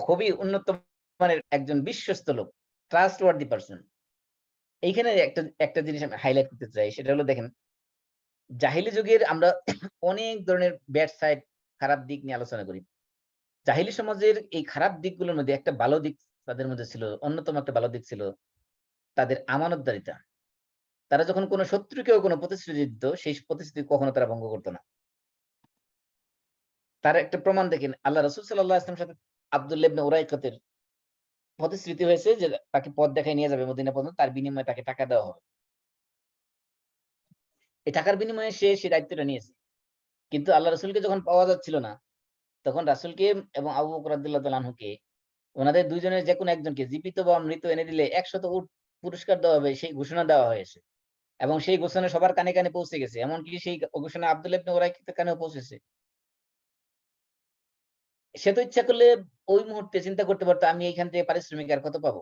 খুবই উন্নত মানের একজন বিশ্বস্ত লোক। Trustworthy person. এইখানে একটা জিনিস আমি হাইলাইট করতে চাই। সেটা হলো দেখেন, জাহিলি যুগের আমরা অনেক ধরনের ব্যাড সাইড, খারাপ দিক নিয়ে আলোচনা করি। জাহিলি সমাজের এই খারাপ দিকগুলোর মধ্যে একটা ভালো দিক তাদের মধ্যে ছিল। অন্যতম একটা ভালো দিক ছিল তাদের আমানতদারিতা। তারা যখন কোন শত্রুকেও কোন প্রতিশ্রুতি দিত, সেই প্রতিশ্রুতি কখনো তারা ভঙ্গ করত না। তার একটা প্রমাণ দেখেন, আল্লাহ রাসূল সাল্লাল্লাহু আলাইহি ওয়াসাল্লামের সাথে আব্দুল্লাহ ইবনে উরাইকাতের প্রতিশ্রুতি হয়েছে যে তাকে পথ দেখায় নিয়ে যাবে মদিনা পর্যন্ত, তার বিনিময়ে তাকে টাকা দেওয়া হবে। এই টাকার বিনিময়ে সে দায়িত্বটা নিয়েছে। কিন্তু আল্লাহ রাসূলকে যখন পাওয়া যাচ্ছিল না, তখন রাসূলকে এবং আবু বকর রাদিয়াল্লাহু তাআলা আনহুকে, উনাদের ২ জনের যেকোনো একজনকে জীবিত বা মৃত এনে দিলে ১০০ উট পুরস্কার দেওয়া হবে, সেই ঘোষণা দেওয়া হয়েছে। এবং সেই ঘোষণা সবার কানে, কানে পৌঁছে গেছে। এমনকি সেই ঘোষণা আব্দুল্লাহ ইবনে উরাইকাতের কানেও পৌঁছেছে। সে তো ইচ্ছা করলে ওই মুহূর্তে চিন্তা করতে পারত, আমি এইখান থেকে পারিশ্রমিক আর কত পাবো?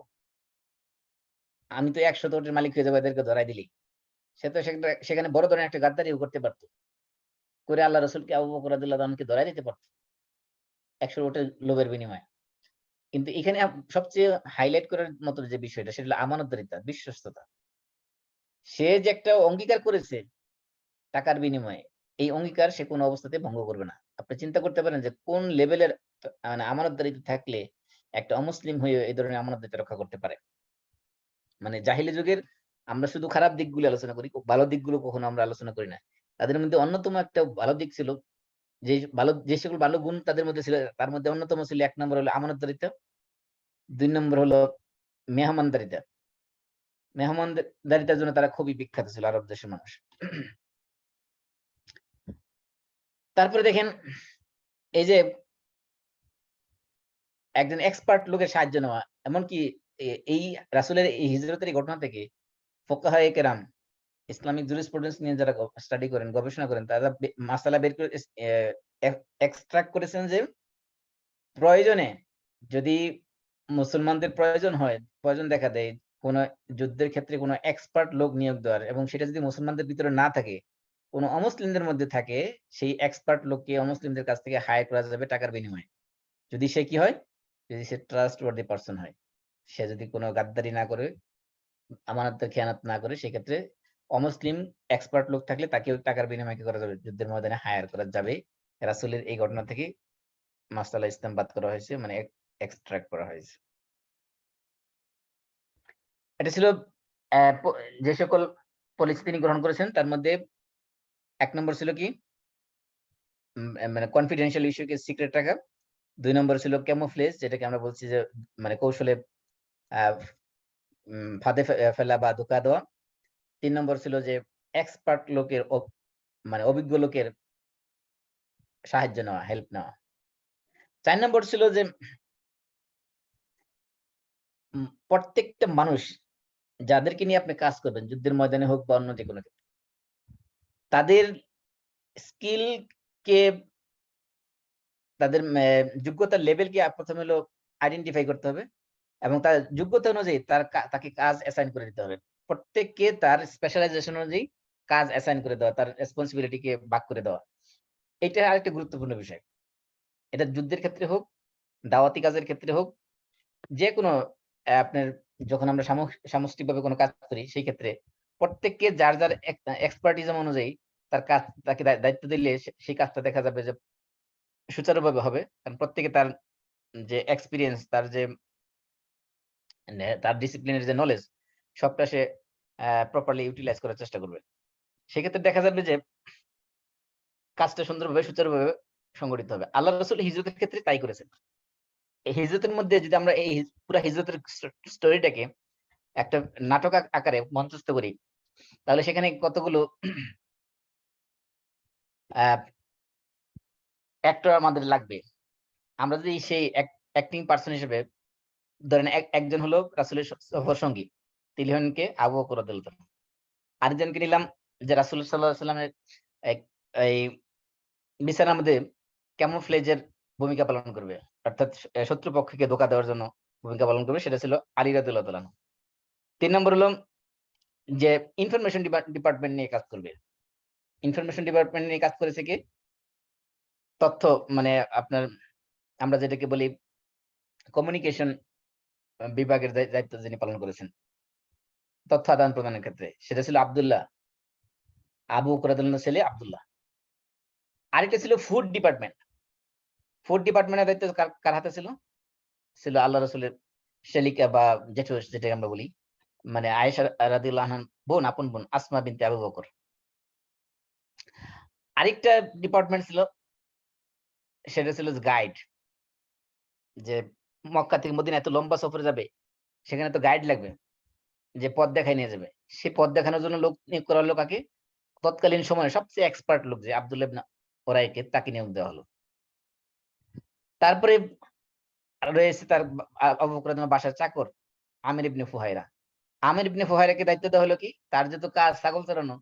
আমি তো ১০০ উটের মালিক হয়ে যাবো এদেরকে ধরায় দিলেই। সে তো সেখানে বড় ধরনের একটা গাদ্দারিও করতে পারত। করে আল্লাহ রাসূলকে আবু বকর রাদিয়াল্লাহু তাআলা আনহুকে ধরায় দিতে পারত। ১০০ উটের লোভের বিনিময়ে। কিন্তু এখানে সবচেয়ে হাইলাইট করার মতো যে বিষয়টা সেটা হলো আমানতদারিতা, বিশ্বস্ততা। সে যে একটা অঙ্গীকার করেছে টাকার বিনিময়ে, এই অঙ্গীকার সে কোন অবস্থাতেই ভঙ্গ করবে না। আপনি চিন্তা করতে পারেন যে কোন লেভেলের মানে আমানতদারিতা থাকলে একটা অমুসলিম হয়ে এই ধরনের আমানতদারিতা রক্ষা করতে পারে। মানে জাহিলি যুগের আমরা শুধু খারাপ দিকগুলো আলোচনা করি, ভালো দিকগুলো কখনো আমরা আলোচনা করি না। তাদের মধ্যে অন্যতম একটা ভালো দিক ছিল, যে সকল ভালো গুণ তাদের মধ্যে ছিল, তার মধ্যে অন্যতম ছিল ১ নম্বর হলো আমানতদারিতা, ২ নম্বর হলো মেহমানদারিতার জন্য তারা খুবই বিখ্যাত ছিল আরব দেশের মানুষ। তারপরে দেখেন এই যে একজন এক্সপার্ট লোকের সাহায্য নেওয়া, এমনকি এই রাসূলের এই হিজরতের এই ঘটনা থেকে ফুকাহায়ে কেরাম, ইসলামিক জুরিসপ্রুডেন্স নিয়ে যারা স্টাডি করেন, গবেষণা করেন, তারা মাসালা বের করে এক্সট্রাক্ট করেছেন যে প্রয়োজনে যদি মুসলমানদের প্রয়োজন দেখা দেয় কোন যুদ্ধের ক্ষেত্রে কোন এক্সপার্ট লোক নিয়োগ দেওয়ার, এবং সেটা যদি মুসলমানদের ভিতরে না থাকে, কোন অমুসলিমদের মধ্যে থাকে, সেই এক্সপার্ট লোককে অমুসলিমদের কাছ থেকে হায়ার করা যাবে টাকার বিনিময়ে। যদি সে কি হয়, যদি সে ট্রাস্টওয়ার্দি পারসন হয়, সে যদি কোনো গাদ্দারি না করে, আমানতের খেয়ানত না করে, সেক্ষেত্রে অমুসলিম এক্সপার্ট লোক থাকলে তাকেও টাকার বিনিময়ে কি করা যাবে, যুদ্ধের ময়দানে হায়ার করা যাবে। রাসূলের এই ঘটনা থেকে মাসআলা ইস্তেমবাত করা হয়েছে, মানে এক্সট্রাক্ট করা হয়েছে। এটা ছিল যে সকল পলিসি তিনি গ্রহণ করেছেন, তার মধ্যে ১ নম্বর ছিল কি, মানে কনফিডেন্সিয়াল ইস্যুকে সিক্রেট রাখা। ২ নম্বর ছিল ক্যামোফ্লেজ, যেটাকে আমরা বলছি যে মানে কৌশলে ফাঁদে ফেলা বা ধোঁকা দেওয়া। ৩ নম্বর ছিল যে এক্সপার্ট লোকের মানে অভিজ্ঞ লোকের সাহায্য নেওয়া, হেল্প নেওয়া। ৪ নম্বর ছিল যে প্রত্যেকটা মানুষ যাদেরকে নিয়ে আপনি কাজ করবেন, যুদ্ধের ময়দানে হোক বা অন্য যেকোনো ক্ষেত্রে, তাদের স্কিল কে, তাদের যোগ্যতার লেভেলকে প্রথমে হলো আইডেন্টিফাই করতে হবে, এবং তার যোগ্যতা অনুযায়ী তাকে কাজ অ্যাসাইন করে দিতে হবে। প্রত্যেককে তার স্পেশালাইজেশন অনুযায়ী কাজ অ্যাসাইন করে দেওয়া, তার রেসপন্সিবিলিটিকে ভাগ করে দেওয়া। এটা আরেকটা গুরুত্বপূর্ণ বিষয়। এটা যুদ্ধের ক্ষেত্রে হোক, দাওয়াতি কাজের ক্ষেত্রে হোক, যে কোনো আপনার যখন আমরা সামষ্টিকভাবে কোনো কাজ করি, সেই ক্ষেত্রে প্রত্যেককে যার যার এক্সপার্টিজম অনুযায়ী তার কাজ, তাকে দায়িত্ব দিলে সেই কাজটা দেখা যাবে যে সুচারুভাবে হবে। কারণ প্রত্যেকে তার যে এক্সপেরিয়েন্স, তার ডিসিপ্লিনের যে নলেজ, সবটা সে প্রপারলি ইউটিলাইজ করার চেষ্টা করবে। সেক্ষেত্রে দেখা যাবে যে কাজটা সুন্দরভাবে সুচারুভাবে সংগঠিত হবে। আল্লাহ রাসূল হিজরতের ক্ষেত্রে তাই করেছেন। এই হিজরতের মধ্যে যদি আমরা এই পুরা হিজরতের স্টোরিটাকে একটা নাটক আকারে মঞ্চস্থ করি, তাহলে সেখানে কতগুলো অ্যাক্টর আমাদের লাগবে। আমরা যদি সেই অ্যাক্টিং পারসন হিসেবে ধরেন, একজন হলো রাসূলের সফর সঙ্গী, তিনি হলেন কে, আবু বকর রাদিয়াল্লাহু তাআলা। আরেকজনকে নিলাম যে রাসূল সাল্লাল্লাহু আলাইহি ওয়াসাল্লামের এই বিছানার মধ্যে ক্যামোফ্লেজের ভূমিকা পালন করবে, অর্থাৎ শত্রুপক্ষকে ধোঁকা দেওয়ার জন্য ভূমিকা পালন করবে, সেটা ছিল আলী রাদিয়াল্লাহু তাআলা। ৩ নম্বর হলো যে ইনফরমেশন ডিপার্টমেন্ট নিয়ে কাজ করবে। ইনফরমেশন ডিপার্টমেন্ট নিয়ে কাজ করেছে কি, তথ্য, মানে আপনার আমরা যেটাকে বলি কমিউনিকেশন বিভাগের দায়িত্ব যিনি পালন করেছেন তথ্য আদান প্রদানের ক্ষেত্রে, সেটা ছিল আব্দুল্লাহ, আবু বকর রাদিয়াল্লাহু আনহু ছেলে আব্দুল্লাহ। আরেকটা ছিল ফুড ডিপার্টমেন্ট। ফুড ডিপার্টমেন্টের দায়িত্ব কার হাতে ছিল? ছিল আল্লাহ রাসূলের শ্যালিকা বা জেঠু, যেটাকে আমরা বলি, মানে আয়েশা রাদিয়াল্লাহু আনহার বোন, আপন বোন আসমা বিনতে আবু বকর। আরেকটা ডিপার্টমেন্ট ছিল, সেটা ছিল গাইড। যে মক্কা থেকে মদিনা এত লম্বা সফরে যাবে, সেখানে তো গাইড লাগবে, যে পথ দেখায় নিয়ে যাবে। সে পথ দেখানোর জন্য লোক নিয়োগ করা হলো কাকে? তৎকালীন সময়ে সবচেয়ে এক্সপার্ট লোক যে আব্দুল্লাহ ইবনে উরাইকে, তাকে নিয়োগ দেওয়া হলো। তারপরে রয়েছে তার আবু বকর রাদিয়াল্লাহু বাসার চাকর আমির ইবনে ফুহায়রা। আমির ইবনে ফুহায়রাকে দায়িত্ব দেওয়া হলো কি, তার যেহেতু কাজ ছাগল চড়ানো,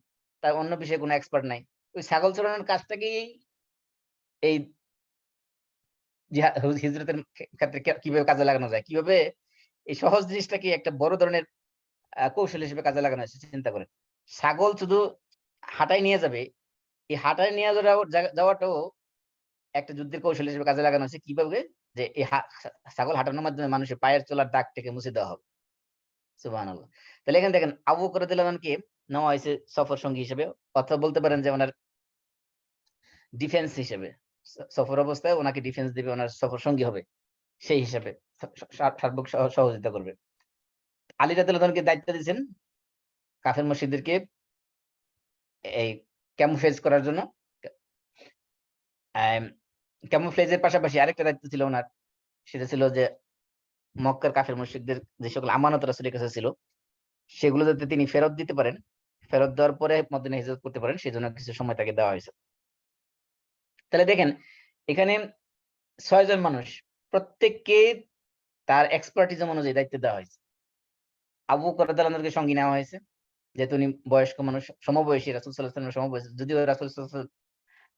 তার অন্য বিষয়ে কোনো এক্সপার্ট নাই। ওই ছাগল চড়ানোর কাজটাকেই এই হিজরতের ক্ষেত্রে কিভাবে কাজে লাগানো যায়, কিভাবে এই সহজ জিনিসটাকে একটা বড় ধরনের কৌশল হিসেবে কাজে লাগানো হয়েছে, চিন্তা করেন। ছাগল শুধু হাঁটায় নিয়ে যাবে, এই হাঁটায় নিয়ে যাওয়াটাও একটা যুদ্ধের কৌশল হিসেবে কাজে লাগানো হয়েছে। কিভাবে? যে এই ছাগল হাঁটানোর মাধ্যমে মানুষের পায়ের চলার দাগটাকে মুছে দেওয়া হবে। সুবহানাল্লাহ। তাহলে এখানে দেখেন আবু বকর রাদিয়াল্লাহু আনহুকে নেওয়া হয়েছে সফর সঙ্গী হিসেবে, অথবা বলতে পারেন যে ওনার ডিফেন্স হিসেবে, সফর অবস্থায় ওনাকে ডিফেন্স দিবে, ওনার সফর সঙ্গী হবে, সেই হিসাবে সার্বিক সহযোগিতা করবে। আলী রাদিয়াল্লাহু আনহুকে দায়িত্ব দিয়েছেন কাফের মুশরিকদেরকে এই ক্যামোফ্লেজ করার জন্য। ক্যামোফ্লেজের পাশাপাশি আরেকটা দায়িত্ব ছিল ওনার, সেটা ছিল যে মক্কার কাফের মুশরিকদের যে সকল আমানত রাসূলের কাছে ছিল সেগুলো যাতে তিনি ফেরত দিতে পারেন, ফেরত দেওয়ার পরে মদিনায় হিজরত করতে পারেন সেজন্য কিছু সময় তাকে দেওয়া হয়েছে। তাহলে দেখেন এখানে ৬ জন মানুষ, প্রত্যেককে তার এক্সপার্টিজম অনুযায়ী দায়িত্ব দেওয়া হয়েছে। আবু বকর রাদিয়াল্লাহু আনহুকে সঙ্গী নেওয়া হয়েছে, যেহেতু উনি বয়স্ক মানুষ, সমবয়সী, রাসূল সাল্লাল্লাহু আলাইহি ওয়াসাল্লামের সমবয়সী। যদিও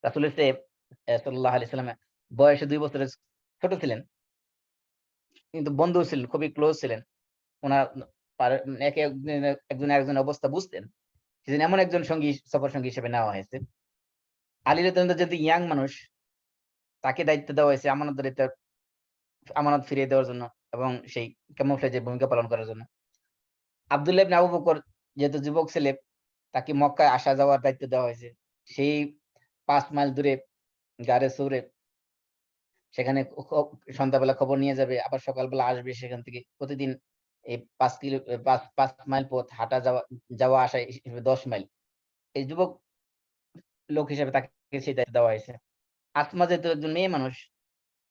রাসূলের চেয়ে সাল্লাল্লাহু আলাইহি ওয়াসাল্লাম বয়সে ২ বছরের ছোট ছিলেন, কিন্তু বন্ধু ছিলেন, খুবই ক্লোজ ছিলেন। উনার একে একজন আরেকজনের অবস্থা বুঝতেন। সেজন্য এমন একজন সফর সঙ্গী হিসেবে নেওয়া হয়েছে। আলী রাদিয়াল্লাহু আনহু যেহেতু ইয়াং মানুষ, তাকে দায়িত্ব দেওয়া হয়েছে আমানত ফিরিয়ে দেওয়ার জন্য এবং সেই ক্যামোফ্লেজের ভূমিকা পালন করার জন্য। আব্দুল্লাহ ইবনে আবু বকর যেহেতু যুবক ছেলে, তাকে মক্কায় আসা যাওয়ার দায়িত্ব দেওয়া হয়েছে। সেই ৫ মাইল দূরে গাড়ে সৌরে সেখানে সন্ধ্যাবেলা খবর নিয়ে যাবে, আবার সকালবেলা আসবে সেখান থেকে। প্রতিদিন এই ৫ কিলো ৫ মাইল পথ হাঁটা যাওয়া আসা হিসেবে ১০ মাইল। এই যুবক লোক হিসেবে তাকে সেই দায়িত্ব দেওয়া হয়েছে। আসমা যেহেতু একজন মেয়ে মানুষ,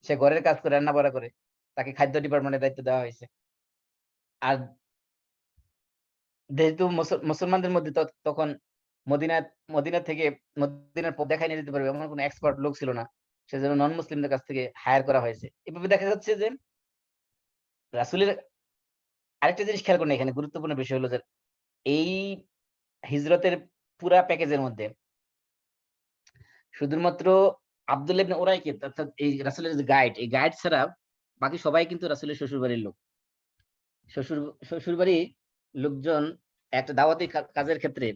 সে ঘরের কাজ করে, রান্না-বাড়া করে। তাকে খাদ্য ডিপার্টমেন্টের দায়িত্ব দেওয়া হয়েছে। আর যেহেতু মুসলমানদের মধ্যে তখন মদিনায় মদিনা থেকে মদিনার পথ দেখাই নিয়ে যেতে পারবে এমন কোন এক্সপার্ট লোক ছিল না। সেজন্য নন মুসলিমদের কাছ থেকে হায়ার করা হয়েছে। এভাবে দেখা যাচ্ছে যে রাসূলের আরেকটা জিনিস খেয়াল করেন, এখানে গুরুত্বপূর্ণ বিষয় হলো যে এই হিজরতের পুরা প্যাকেজের মধ্যে শুধুমাত্র আব্দুল্লাহ ইবনে উরাইকে অর্থাৎ এই রাসূলের যে গাইড, এই গাইড ছাড়া বাকি সবাই কিন্তু রাসূলের শ্বশুরবাড়ির লোক। শ্বশুর শ্বশুরবাড়ির লোকজন একটা দাওয়াতি কাজের ক্ষেত্রে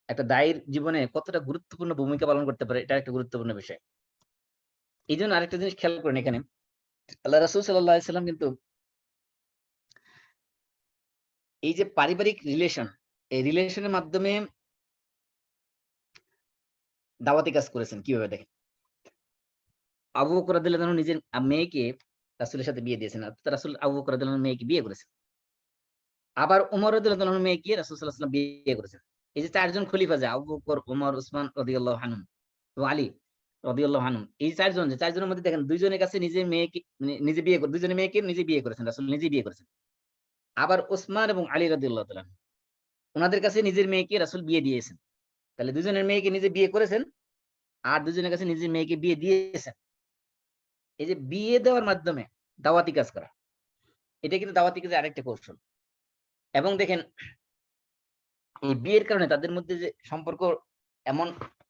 একটা দায়ীর জীবনে কতটা গুরুত্বপূর্ণ ভূমিকা পালন করতে পারে, এটা একটা গুরুত্বপূর্ণ বিষয়। এইজন্য আরেকটা জিনিস খেয়াল করেন এখানে, আল্লাহ রাসূল সাল্লাল্লাহু আলাইহি সাল্লাম কিন্তু এই যে পারিবারিক রিলেশন, এই রিলেশনের মাধ্যমে দাওয়াতি কাজ করেছেন কিভাবে দেখেন। আবু বকর রাদিয়াল্লাহু আনহু নিজের মেয়েকে রাসূলের সাথে বিয়ে দিয়েছেন। অর্থাৎ রাসূল আবু বকর রাদিয়াল্লাহু আনহু মেয়েকে বিয়ে করেছেন। আবার উমর রাদিয়াল্লাহু আনহু মেয়েকে রাসূল সাল্লাল্লাহু আলাইহি ওয়াসাল্লাম বিয়ে করেছেন। এই যে ৪ জন খলিফা, যে আবু বকর, উমর, উসমান রাদিয়াল্লাহু আনহুম এবং আলী রাদিয়াল্লাহু আনহুম, এই ৪ জন, যে ৪ জনের মধ্যে দেখেন ২ জনের কাছে নিজের মেয়েকে নিজে বিয়ে করে, ২ জনের মেয়েকে নিজে বিয়ে করেছেন, রাসূল নিজেই বিয়ে করেছেন। আবার ওসমান এবং আলী রাদিয়াল্লাহু তাআলা উনাদের কাছে নিজের মেয়েকে রাসূল বিয়ে দিয়েছেন। তাহলে ২ জনের মেয়েকে নিজে বিয়ে করেছেন আর ২ জনের কাছে নিজের মেয়েকে বিয়ে দিয়েছেন। এই যে বিয়ে দেওয়ার মাধ্যমে দাওয়াতি কাজ করা, এটা কিন্তু দাওয়াতি কাজের আরেকটা কৌশল। এবং দেখেন এই বিয়ের কারণে তাদের মধ্যে যে সম্পর্ক এমন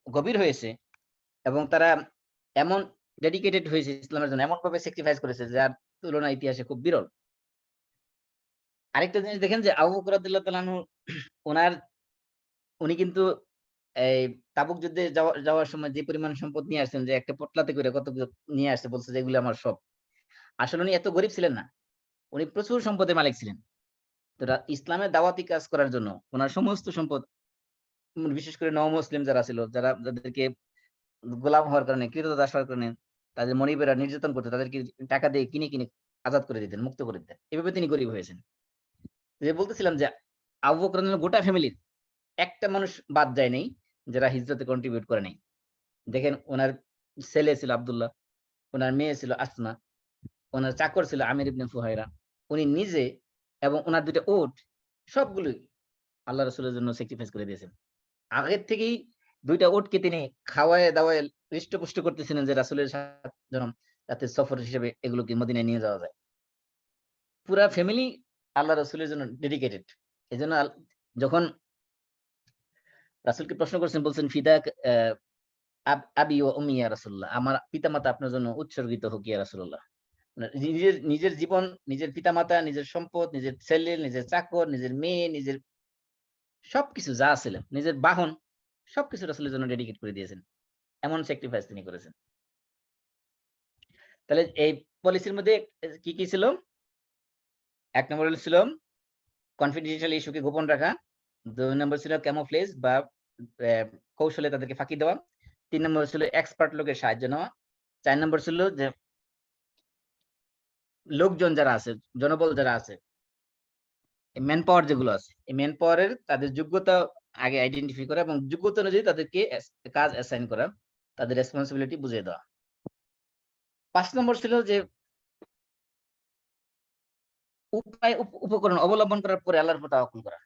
গভীর হয়েছে এবং তারা এমন ডেডিকেটেড হয়েছে ইসলামের জন্য, এমনভাবে স্যাক্রিফাইস করেছে যার তুলনা ইতিহাসে খুব বিরল। আরেকটা জিনিস দেখেন যে আবু বকর রাদিয়াল্লাহু তাআলা আনহু উনার উনি কিন্তু এই তাবুক যুদ্ধে যাওয়ার সময় যে পরিমাণ সম্পদ নিয়ে আসছেন, যে একটা পোটলাতে করে কতগুলো নিয়ে আসছে, বলছে যে এগুলো আমার সব। আসলে উনি এত গরিব ছিলেন না। উনি প্রচুর সম্পদের মালিক ছিলেন। তো ইসলামের দাওয়াতি কাজ করার জন্য উনার সমস্ত সম্পদ, বিশেষ করে নও-মুসলিম যারা ছিল, যাদেরকে গোলাম হওয়ার কারণে, ক্রীতদাস হওয়ার কারণে তাদের মনিবেরা নির্যাতন করত, তাদেরকে টাকা দিয়ে কিনে আজাদ করে দিতেন, মুক্ত করে দিতেন। এভাবে তিনি গরিব হয়েছেন। যে বলতেছিলাম যে আবু বকর রাদিয়াল্লাহু গোটা ফ্যামিলির একটা মানুষ বাদ যায় নাই যারা হিজরতে কন্ট্রিবিউট করে নাই। দেখেন উনার ছেলে ছিল আব্দুল্লাহ, উনার মেয়ে ছিল আসমা, উনার চাকর ছিল আমির ইবনে ফুহায়রা। উনি নিজে এবং উনার ২ টা উট সবগুলোই আল্লাহ রাসূলের জন্য স্যাক্রিফাইস করে দিয়েছেন। আগের থেকেই ২ টা উটকে তিনি খাওয়ায়ে-দাওয়ায়ে হৃষ্টপুষ্ট করতেছিলেন যে রাসূলের যেন যাতে সফর হিসেবে এগুলোকে মদিনায় নিয়ে যাওয়া যায়। পুরা ফ্যামিলি আল্লাহ রাসূলের জন্য ডেডিকেটেড। এজন্য যখন রাসূলকে প্রশ্ন করেছেন, বলছেন ফিদাক আবি ওয়া উম্মি ইয়া রাসূলুল্লাহ। আমার পিতামাতা আপনার জন্য উৎসর্গিত হোক ইয়া রাসূলুল্লাহ। মানে নিজের জীবন, নিজের পিতামাতা, নিজের সম্পদ, নিজের ছেলে, নিজের চাকর, নিজের মেয়ে, নিজের সবকিছু যা ছিল, নিজের বাহন সবকিছু রাসূলের জন্য ডেডিকেট করে দিয়েছেন। এমন স্যাক্রিফাইস তিনি করেছেন। তাহলে এই পলিসির মধ্যে কি ছিল? ১ নম্বর ছিল কনফিডেনশিয়াল ইস্যুকে গোপন রাখা। ২ নম্বর ছিল ক্যামোফ্লেজ বা কৌশলে তাদেরকে ফাঁকি দেওয়া। ৩ নম্বর ছিল এক্সপার্ট লোকের সাহায্য নেওয়া। ৪ নম্বর ছিল যে লোকজন যারা আছে, জনবল যারা আছে, ম্যান পাওয়ার যেগুলো আছে, এই ম্যান পাওয়ার এর তাদের যোগ্যতা আগে আইডেন্টিফাই করা এবং যোগ্যতা অনুযায়ী তাদেরকে কাজ অ্যাসাইন করা, তাদের রেসপনসিবিলিটি বুঝিয়ে দেওয়া। ৫ নম্বর ছিল যে উপায় উপকরণ অবলম্বন করার পরে আল্লাহর উপর তাওয়াক্কুল করা।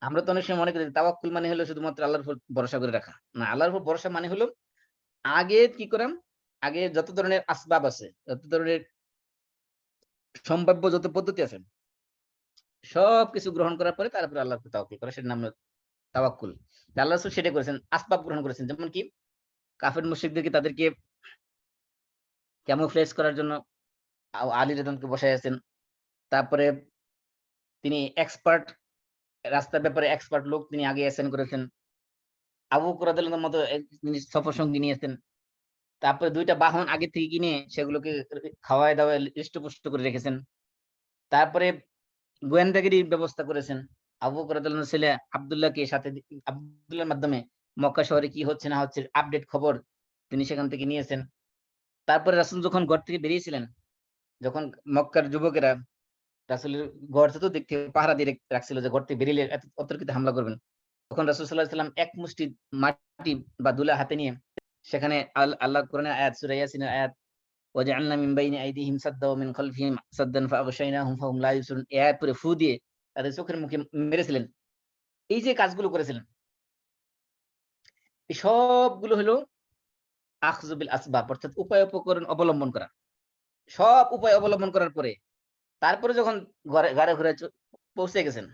আমরা তো অনেক সময় মনে করি তাওয়াক্কুল মানে হলো শুধুমাত্র আল্লাহর উপর ভরসা করে রাখা। না, আল্লাহর উপর ভরসা মানে হলো আগে কি করাম, আগে যত ধরনের আসবাব আছে, যত ধরনের সম্ভাব্য যত পদ্ধতি আছে, সবকিছু গ্রহণ করার পরে তারপরে আল্লাহর উপর তাওয়াক্কুল করা, সেটার নাম হলো তাওয়াক্কুল। আল্লাহ রাসূল সেটাই করেছেন, আসবাব গ্রহণ করেছেন। যেমন কি কাফের মুশরিকদেরকে তাদেরকে ক্যামোফ্লেজ করার জন্য আলী রাদিয়াল্লাহু আনহু বসাইয়াছেন। তারপরে তিনি এক্সপার্ট, রাস্তার ব্যাপারে এক্সপার্ট লোক তিনি আগে অ্যাসাইন করেছেন। আবু বকর রাদিয়াল্লাহু আনহুর মতো তিনি সফর সঙ্গী নিয়েছেন। তারপরে ২ টা বাহন আগে থেকে কিনে সেগুলোকে খাওয়ায় দাওয়ায় হৃষ্টপুষ্ট করে রেখেছেন। তারপরে গোয়েন্দাগিরির ব্যবস্থা করেছেন। আবু বকর রাদিয়াল্লাহু আনহুর ছেলে আব্দুল্লাহকে সাথে আব্দুল্লাহর মাধ্যমে মক্কা শহরে কি হচ্ছে না হচ্ছে আপডেট খবর তিনি সেখান থেকে নিয়েছেন। তারপরে রাসূল যখন ঘর থেকে বেরিয়েছিলেন, যখন মক্কার যুবকেরা রাসূলের ঘর চতুর্দিক থেকে পাহারা দিয়ে রাখছিল যে ঘর থেকে বেরিয়ে অতর্কিতে হামলা করবেন। তখন রাসূল সাল্লাল্লাহু আলাইহি ওয়াসাল্লাম এক মুষ্টি মাটি বা ধুলা হাতে নিয়ে সেখানে আল্লাহ কোরআনের আয়াত সূরা ইয়াসিনের আয়াত ওয়াজআলনা মিন বাইনি আইদিহিম সাদ্দা ওয়া মিন খালফিহিম সাদ্দান ফাআগশাইনাহুম ফাহুম লা ইউবসিরুন, এই আয়াত পড়ে ফু দিয়ে তাদের চোখের মুখে মেরেছিলেন। এই যে কাজগুলো করেছিলেন, এই সবগুলো হলো আখযু বিল আসবাব, অর্থাৎ উপায় উপকরণ অবলম্বন করা। সব উপায় অবলম্বন করার পরে তারপরে যখন গাড়ে ঘোড়ায় পৌঁছে গেছেন,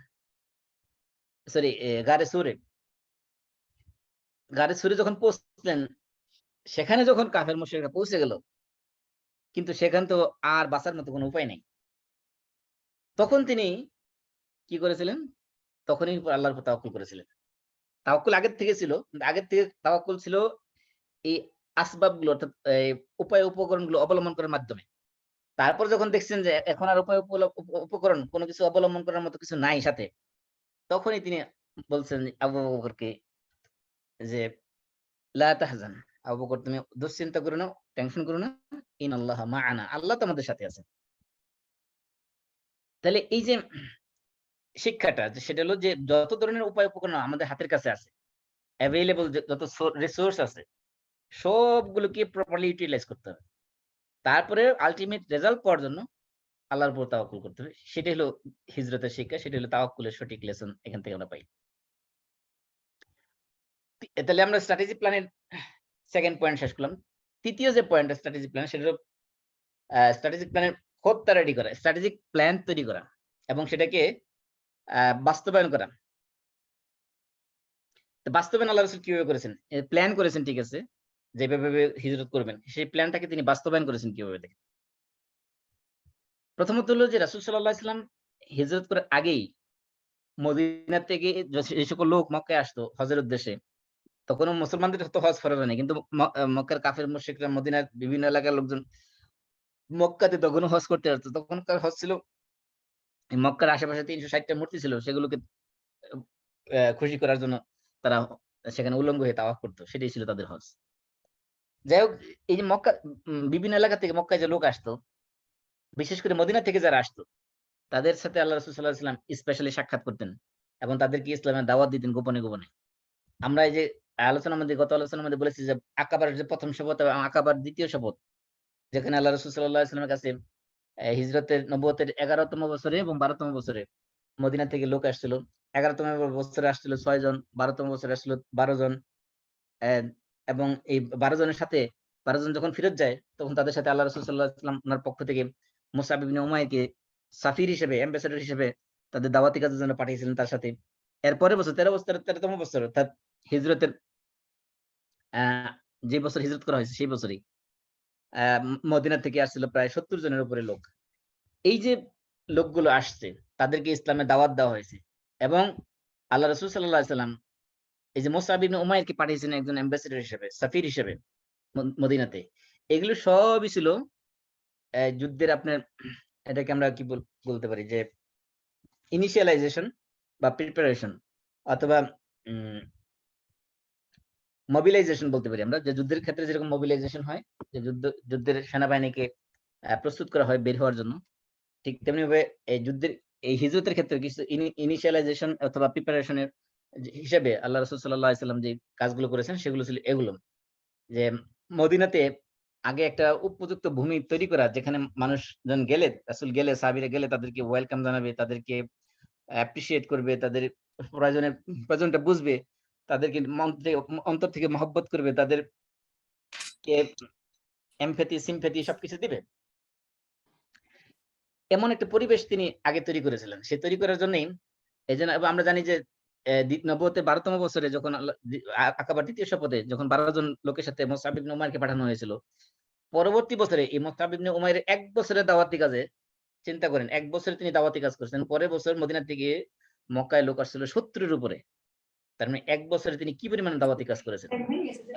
সরি গাড়ে সুরে যখন পৌঁছলেন, সেখানে যখন কাফের মুশরিকরা পৌঁছে গেল, কিন্তু সেখানে তো আর বাঁচার মতো কোনো উপায় নেই। তখন তিনি কি করেছিলেন? তখনই আল্লাহর উপর তাওয়াক্কুল করেছিলেন। তাওয়াক্কুল আগের থেকে ছিল, কিন্তু আগের থেকে তাওয়াক্কুল ছিল এই আসবাবগুলো, অর্থাৎ এই উপায় উপকরণগুলো অবলম্বন করার মাধ্যমে। তারপর যখন দেখছেন যে এখন আর উপায় উপকরণ কোনো কিছু অবলম্বন করার মতো কিছু নাই সাথে, তখনই তিনি বলছেন আবু বকরকে যে লা তাহজান, আবু বকর তুমি দুশ্চিন্তা করো না, টেনশন করো না, ইনাল্লাহা মাআনা, আল্লাহ তো আমাদের সাথে আছেন। তাহলে এই যে শিক্ষাটা, যে সেটা হলো যে যত ধরনের উপায় উপকরণ আমাদের হাতের কাছে আছে, এভেইলেবল যত রিসোর্স আছে, সবগুলোকে প্রপারলি ইউটিলাইজ করতে হবে। তারপরে আল্টিমেট রেজাল্ট পাওয়ার জন্য আল্লাহর উপর তাওয়াক্কুল করতে হবে। সেটাই হলো হিজরতের শিক্ষা, সেটা হলো তাওয়াক্কুলের সঠিক লেসন এখান থেকে আমরা পাই। তাহলে আমরা স্ট্র্যাটেজি প্ল্যানের 2nd পয়েন্ট শেষ করলাম। তৃতীয় যে পয়েন্ট স্ট্র্যাটেজিক প্ল্যান, সেটা হলো স্ট্র্যাটেজিক প্ল্যানের খোত্তা রেডি করা, স্ট্র্যাটেজিক প্ল্যান তৈরি করা এবং সেটাকে বাস্তবায়ন করা। তো বাস্তবায়ন আল্লাহ রাসূল কিভাবে করেছেন? প্ল্যান করেছেন ঠিক আছে, যেভাবে হিজরত করবেন, সেই প্ল্যানটাকে তিনি বাস্তবায়ন করেছেন কিভাবে দেখেন। প্রথমত হলো যে রাসূল সাল্লাল্লাহু আলাইহি ওয়াসাল্লাম হিজরত করার আগেই মদিনা থেকে যে সকল লোক মক্কায় আসতো হজের উদ্দেশ্যে, তখনও মুসলমানদের তো হজ ফরজ হয়নি। কিন্তু মক্কার কাফের মুশরিকরা মদিনার বিভিন্ন এলাকার লোকজন মক্কাতে তখনও হজ করতে আসতো। তখনকার হজ ছিল মক্কার আশেপাশে ৩৬০ টা মূর্তি ছিল, সেগুলোকে খুশি করার জন্য তারা সেখানে উলঙ্গ হয়ে তাওয়াফ করত। সেটাই ছিল তাদের হজ। যাই হোক, এই যে মক্কা বিভিন্ন এলাকা থেকে মক্কায় যে লোক আসতো, বিশেষ করে মদিনা থেকে যারা আসতো, তাদের সাথে আল্লাহ রাসূল সাল্লাল্লাহু আলাইহি ওয়াসাল্লাম স্পেশালি সাক্ষাৎ করতেন এবং তাদেরকে ইসলামের দাওয়াত দিতেন গোপনে, গোপনে। আমরা এই যে গত আলোচনার মধ্যে বলেছি যে আকাবার যে ১ম শপথ এবং আকাবার ২য় শপথ, যেখানে আল্লাহ রাসূল সাল্লাল্লাহু আলাইহি ওয়াসাল্লামের কাছে হিজরতের নবুয়তের ১১তম বছরে এবং ১২তম বছরে মদিনা থেকে লোক আসছিল। ১১তম বছরে আসছিল ৬ জন, ১২তম বছরে আসছিল ১২ জন। অ্যা এবং এই ১২ জনের সাথে ১২ জন যখন ফেরত যায়, তখন তাদের সাথে আল্লাহ রাসূল সাল্লাল্লাহু আলাইহি ওয়াসাল্লাম উনার পক্ষ থেকে মুসআব ইবনে উমাইরকে সাফির হিসেবে, অ্যাম্বাসেডর হিসেবে তাদের দাওয়াতি কাজের জন্য পাঠিয়েছিলেন তার সাথে। এর পরের বছর ১৩তম বছর, অর্থাৎ হিজরতের অ্যা যে বছর হিজরত করা হয়েছে সেই বছরই মদিনা থেকে আসছিল প্রায় ৭০ জনের উপরে লোক। এই যে লোকগুলো আসছে, তাদেরকে ইসলামের দাওয়াত দেওয়া হয়েছে এবং আল্লাহ রাসূল সাল্লাল্লাহু আলাইহি ওয়াসাল্লাম এই যে মুসআব ইবনে উমাইরকে পাঠিয়েছেন একজন অ্যাম্বাসেডর হিসেবে, সাফির হিসেবে মদিনাতে। এগুলো সবই ছিল যুদ্ধের আপনার, এটাকে আমরা কি বলতে পারি যে ইনিশিয়ালাইজেশন বা প্রিপারেশন, অথবা উম মোবিলাইজেশন বলতে পারি আমরা, যে যুদ্ধের ক্ষেত্রে যেরকম মোবিলাইজেশন হয়, যে যুদ্ধের সেনাবাহিনীকে প্রস্তুত করা হয় বের হওয়ার জন্য, ঠিক তেমনি ভাবে এই যুদ্ধের এই হিজরতের ক্ষেত্রে কিছু ইনিশিয়ালাইজেশন অথবা প্রিপারেশন এর হিসেবে আল্লাহ রাসূল সাল্লাল্লাহু আলাইহি ওয়াসাল্লাম যে কাজগুলো করেছেন সেগুলো ছিল এগুলো, যে মদিনাতে আগে একটা উপযুক্ত ভূমি তৈরি করা, যেখানে মানুষজন গেলে, রাসূল গেলে, সাহাবীরা গেলে তাদেরকে ওয়েলকাম জানাবে, তাদেরকে অ্যাপ্রিশিয়েট করবে, তাদের প্রয়োজনটা বুঝবে, তাদেরকে অন্তর থেকে মহব্বত করবে, তাদেরকে এমপ্যাথি, সিম্প্যাথি সবকিছু দিবে। এমন একটা পরিবেশ তিনি আগে তৈরি করেছিলেন। সে তৈরি করার জন্যই এইজন্য আমরা জানি যে নবুয়তের ১২ তম বছরে যখন আকাবার ২য় শপথে যখন ১২ জন লোকের সাথে মুসআব ইবনে উমাইরকে পাঠানো হয়েছিল। পরবর্তী বছরে এই মুসআব ইবনে উমাইরের ১ বছরের দাওয়াতি কাজে চিন্তা করেন, ১ বছরে তিনি দাওয়াতি কাজ করেছেন। পরের বছর মদিনা থেকে মক্কায় লোক আসছিল ৭০ এর উপরে। তার মানে ১ বছরে তিনি কি পরিমাণে দাওয়াতি কাজ করেছেন।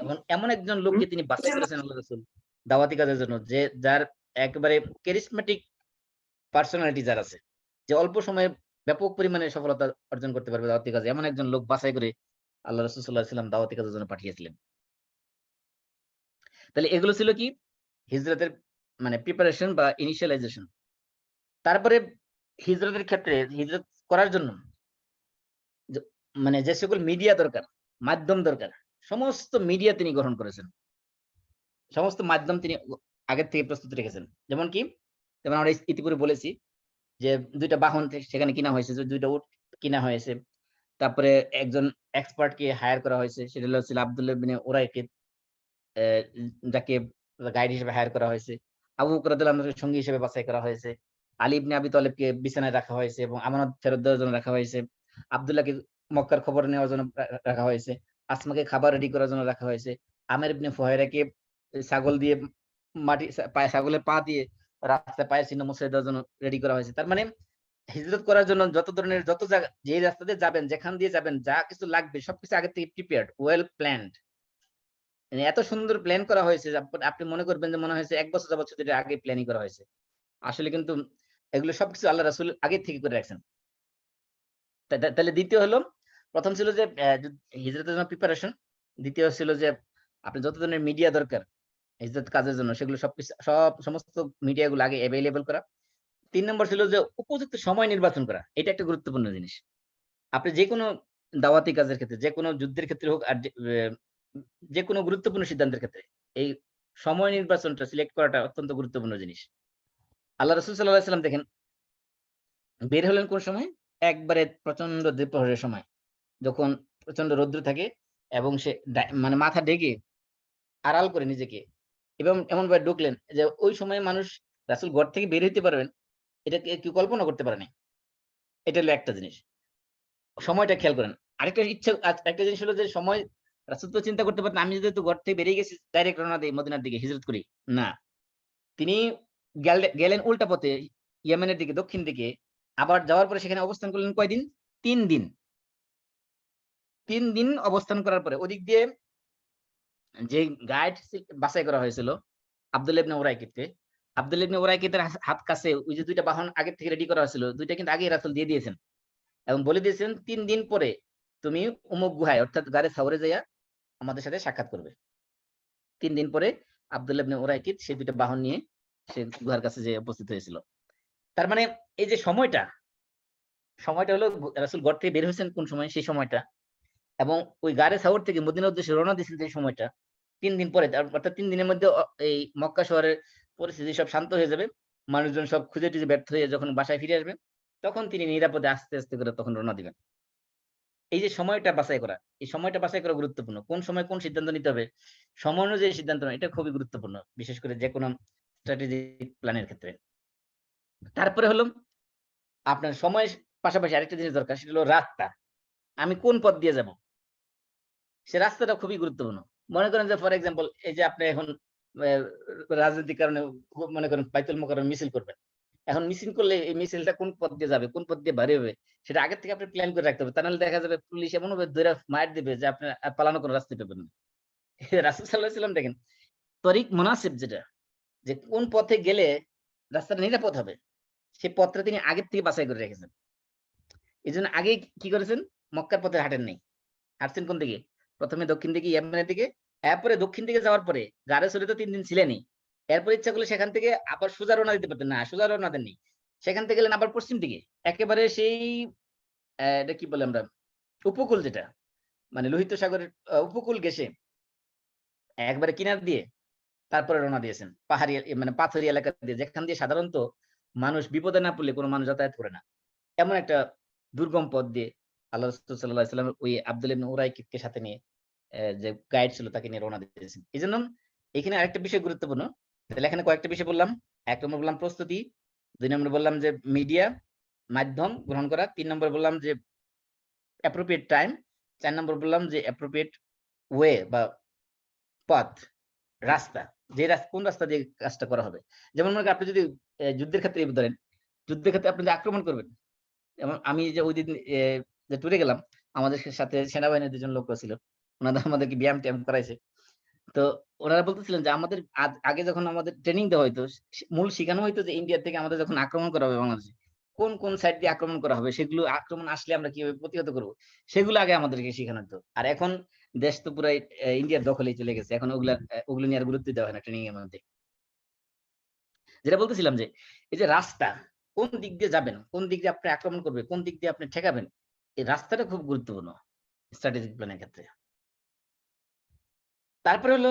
এবং এমন একজন লোককে তিনি বাছাই করেছেন আল্লাহ রাসূল দাওয়াতি কাজের জন্য, যে যার একেবারে ক্যারিজমেটিক পার্সোনালিটি যার আছে, যে অল্প সময়ে ব্যাপক পরিমাণে সফলতা অর্জন করতে পারবে দাওয়াতি কাজে, এমন একজন লোক বাছাই করে আল্লাহ রাসূল সাল্লাল্লাহু আলাইহি ওয়াসাল্লাম দাওয়াতি কাজের জন্য পাঠিয়েছিলেন। তাহলে এগুলো ছিল কি হিজরতের মানে প্রিপারেশন বা ইনিশিয়ালাইজেশন। তারপরে হিজরতের ক্ষেত্রে হিজরত করার জন্য মানে যে সকল মিডিয়া দরকার, মাধ্যম দরকার, সমস্ত মিডিয়া তিনি গ্রহণ করেছেন। সমস্ত মাধ্যম তিনি আগের থেকে প্রস্তুত রেখেছেন। যেমন কি? যেমন আমরা ইতিপূর্বে বলেছি যে ২ টা বাহন সেখানে কিনা হয়েছে, যে ২ টা উট কিনা হয়েছে। তারপরে একজন এক্সপার্ট কে হায়ার করা হয়েছে। সেটা ছিল আব্দুল্লাহ ইবনে উরাইকিত, অ্যা যাকে গাইড হিসেবে হায়ার করা হয়েছে। আবু বকর রাদিয়াল্লাহু আনহুকে সঙ্গী হিসেবে বাছাই করা হয়েছে। আলী ইবনে আবি তালেবকে বিছানায় রাখা হয়েছে এবং আমানত ফেরত দেওয়ার জন্য রাখা হয়েছে। আব্দুল্লাহকে মক্কার খবর নেওয়ার জন্য রাখা হয়েছে। আসমাকে খাবার রেডি করার জন্য রাখা হয়েছে। আমের ইবনে ফুহায়রাকে ছাগল দিয়ে মাটি ছাগলের পা দিয়ে রাস্তায় পায়ের চিহ্ন মুছে দেওয়ার জন্য রেডি করা হয়েছে। তার মানে হিজরত করার জন্য যত ধরনের যত জায়গা, যে রাস্তা দিয়ে যাবেন, যেখান দিয়ে যাবেন, যা কিছু লাগবে সবকিছু আগে থেকে প্রিপেয়ার্ড, ওয়েল প্ল্যান্ড। মানে এত সুন্দর প্ল্যান করা হয়েছে যে আপনি মনে করবেন যে মনে হয়েছে ১ বছর যাবত শুধু এটা আগে প্ল্যানিং করা হয়েছে। আসলে কিন্তু এগুলো সবকিছু আল্লাহ রাসূল আগে থেকে করে রাখছেন। তাহলে দ্বিতীয় হলো, প্রথম ছিল যে হিজরতের জন্য প্রিপারেশন। দ্বিতীয় ছিল যে আপনি যত ধরনের মিডিয়া দরকার হিজরত কাজের জন্য সেগুলো সবকিছু সমস্ত মিডিয়া গুলো আগে এভেইলেবল করা। ৩ নম্বর ছিল যে উপযুক্ত সময় নির্বাচন করা। এটা একটা গুরুত্বপূর্ণ জিনিস। আপনি যেকোনো দাওয়াতি কাজের ক্ষেত্রে, যেকোনো যুদ্ধের ক্ষেত্রে হোক, আর যেকোনো গুরুত্বপূর্ণ সিদ্ধান্তের ক্ষেত্রে এই সময় নির্বাচনটা সিলেক্ট করাটা অত্যন্ত গুরুত্বপূর্ণ জিনিস। আল্লাহ রাসূল সাল্লাল্লাহু আলাইহি ওয়াসাল্লাম দেখেন বের হলেন কোন সময়? একবারে প্রচন্ড দ্বিপ্রহরের সময়। যখন প্রচন্ড রৌদ্র থাকে এবং সে মানে মাথা ঢেকে আড়াল করে নিজেকে এবং এমনভাবে ঢুকলেন যে ওই সময়ে মানুষ রাসূল ঘর থেকে বের হইতে পারবেন, এটা কেউ কল্পনা করতে পারে নাই। এটা হলো একটা জিনিস। সময়টা খেয়াল করেন। আরেকটা একটা জিনিস হলো যে সময় রাসূল তো চিন্তা করতে পারতেন, আমি যেহেতু ঘর থেকে বেরিয়ে গেছি ডাইরেক্ট রওনা দেই মদিনার দিকে হিজরত করি। না। তিনি গেলেন উল্টা পথে ইয়েমেনের দিকে, দক্ষিণ দিকে। আবার যাওয়ার পরে সেখানে অবস্থান করলেন কয়দিন? ৩ দিন। ৩ দিন অবস্থান করার পরে ওদিক দিয়ে যে গাইড বাছাই করা হয়েছিল আব্দুল্লাহ ইবনে উরাইকিতকে। আব্দুল্লাহ ইবনে উরাইকিতের হাত কাছে ওই যে ২ টা বাহন আগের থেকে রেডি করা হয়েছিল, ২ টা কিন্তু আগেই রাসূল দিয়ে দিয়েছেন। এবং বলে দিয়েছেন ৩ দিন পরে তুমি অমুক গুহায় অর্থাৎ গারে সাওরে যাইয়া আমাদের সাথে সাক্ষাৎ করবে। ৩ দিন পরে আব্দুল্লাহ ইবনে উরাইকিত সেই ২ টা বাহন নিয়ে সে গুহার কাছে যেয়ে উপস্থিত হয়েছিল। তার মানে এই যে সময়টা হলো রাসূল ঘর থেকে বের হয়েছেন কোন সময় সেই সময়টা, এবং ওই গারে সাওর থেকে মদিনার উদ্দেশ্যে রওনা দিয়েছেন যে সময়টা ৩ দিন পরে, অর্থাৎ ৩ দিনের মধ্যে এই মক্কা শহরের পরিস্থিতি সব শান্ত হয়ে যাবে। মানুষজন সব খুঁজে-টুজে ব্যর্থ হয়ে যখন বাসায় ফিরে আসবে, তখন তিনি নিরাপদে আস্তে, আস্তে করে তখন রওনা দিবেন। এই যে সময়টা বাছাই করা, এই সময়টা বাছাই করা গুরুত্বপূর্ণ। কোন সময় কোন সিদ্ধান্ত নিতে হবে, সময় অনুযায়ী সিদ্ধান্ত নেওয়া এটা খুবই গুরুত্বপূর্ণ। বিশেষ করে যেকোনো স্ট্র্যাটেজিক প্ল্যানের ক্ষেত্রে। তারপরে হলো আপনার সময়ের পাশাপাশি আরেকটা জিনিস দরকার, সেটা হলো রাস্তা। আমি কোন পথ দিয়ে যাব? সে রাস্তাটা খুবই গুরুত্বপূর্ণ। মনে করেন যে ফর এক্সাম্পল এই যে আপনি এখন অ্যা রাজনৈতিক কারণে মনে করেন বাইতুল মোকাররম মিছিল করবেন। এখন মিছিল করলে এই মিছিলটা কোন পথ দিয়ে যাবে, কোন পথ দিয়ে বাড়ি হবে সেটা আগের থেকে আপনি প্ল্যান করে রাখতে হবে। তা নাহলে দেখা যাবে পুলিশ এমনভাবে ধইরা মাইর দিবে যে আপনি আর পালানোর কোন রাস্তাই পাবেন না। রাসূল সাল্লাল্লাহু আলাইহি ওয়াসাল্লাম দেখেন তরিক মুনাসিব যেটা, যে কোন পথে গেলে রাস্তাটা নিরাপদ হবে, সেই পথটা তিনি আগের থেকে বাছাই করে রেখেছেন। এজন্য আগেই কি করেছেন? মক্কার পথে হাঁটেন নাই। হাঁটছেন কোন দিকে? ১ম এ দক্ষিণ দিকে ইয়েমেনের দিকে। এরপরে দক্ষিণ দিকে যাওয়ার পরে গাড়ে চড়ে তো ৩ দিন ছিলেনই। এরপর ইচ্ছা করলে সেখান থেকে আবার সোজা রওনা দিতে পারতেন। না, সোজা রওনা দেননি। সেখান থেকে গেলেন আবার পশ্চিম দিকে। একেবারে সেই এটা কি বলে আমরা? উপকূল যেটা, মানে লোহিত সাগরের উপকূল ঘেঁষে একবারে কিনার দিয়ে তারপরে রওনা দিয়েছেন পাহাড়ি মানে পাথরি এলাকা দিয়ে, যেখান দিয়ে সাধারণত মানুষ বিপদে না পড়লে কোনো মানুষ যাতায়াত করে না, এমন একটা দুর্গম পথ দিয়ে আল্লাহ রাসূল সাল্লাল্লাহু আলাইহি ওয়াসাল্লাম ওই আব্দুল্লাহ ইবনে উরাইকিতকে সাথে নিয়ে যে গাইড ছিল তাকে নিয়ে রওনা দিয়েছেন। এজন্য এখানে আরেকটা বিষয় গুরুত্বপূর্ণ। তাহলে এখানে কয়েকটা বিষয় বললাম। ১ নম্বর বললাম প্রস্তুতি, ২ নম্বর বললাম যে মিডিয়া মাধ্যম গ্রহণ করা, ৩ নম্বর বললাম যে অ্যাপ্রোপ্রিয়েট টাইম, ৪ নম্বর বললাম যে অ্যাপ্রোপ্রিয়েট ওয়ে বা পথ, রাস্তা। যে কোন রাস্তা দিয়ে কাজটা করা হবে। যেমন মনে করেন আপনি যদি যুদ্ধের ক্ষেত্রে ধরেন, যুদ্ধের ক্ষেত্রে আপনি যে আক্রমণ করবেন, যেমন আমি যে ঐদিন যে ট্যুরে গেলাম, আমাদের সাথে সেনাবাহিনীর ২ জন লোকও ছিল। উনারা আমাদেরকে ব্যায়াম-ট্যায়াম করাইছে। তো উনারা বলতেছিলেন যে আমাদের আগে যখন আমাদের ট্রেনিং দেওয়া হইতো, মূল শিখানো হইতো যে ইন্ডিয়া থেকে আমাদের যখন আক্রমণ করা হবে বাংলাদেশে, কোন সাইড দিয়ে আক্রমণ করা হবে, সেগুলো আক্রমণ আসলে আমরা কিভাবে প্রতিহত করব, সেগুলো আগে আমাদেরকে শিখানো হতো। আর এখন দেশ তো পুরাই ইন্ডিয়ার দখলেই চলে গেছে। এখন ওগুলো নিয়ে আর গুরুত্ব দেওয়া হয় না ট্রেনিং এর মধ্যে। যেটা বলতেছিলাম যে এই যে রাস্তা, কোন দিক দিয়ে যাবেন, কোন দিক দিয়ে আপনি আক্রমণ করবে, কোন দিক দিয়ে আপনি ঠেকাবেন, এই রাস্তাটা খুব গুরুত্বপূর্ণ স্ট্র্যাটেজিক প্ল্যানের ক্ষেত্রে। তারপরে হলো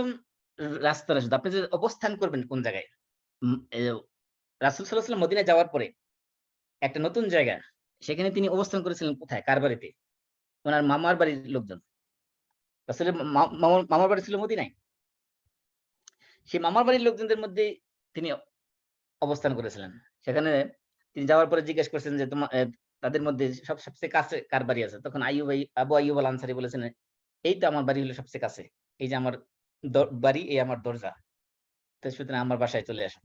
রাস্তাটা শুধু আপনি যে অবস্থান করবেন কোন জায়গায়। রাসূল সাল্লাল্লাহু আলাইহি ওয়াসাল্লাম মদিনায় যাওয়ার পরে একটা নতুন জায়গা, সেখানে তিনি অবস্থান করেছিলেন কোথায়? কার বাড়িতে? উনার মামার বাড়ির লোকজন। রাসূলের মামার বাড়ি ছিল মদিনায়। সেই মামার বাড়ির লোকজনদের মধ্যেই তিনি অবস্থান করেছিলেন। সেখানে তিনি যাওয়ার পরে জিজ্ঞেস করছেন যে তাদের মধ্যে সবচেয়ে কাছে কার বাড়ি আছে? তখন আবু আইয়ুব আল আনসারী বলেছেন, "এই তো আমার বাড়ি হলো সবচেয়ে কাছে। এই যে আমার বাড়ি, এই আমার দরজা। তো সুতরাং আমার বাসায় চলে আসুন।"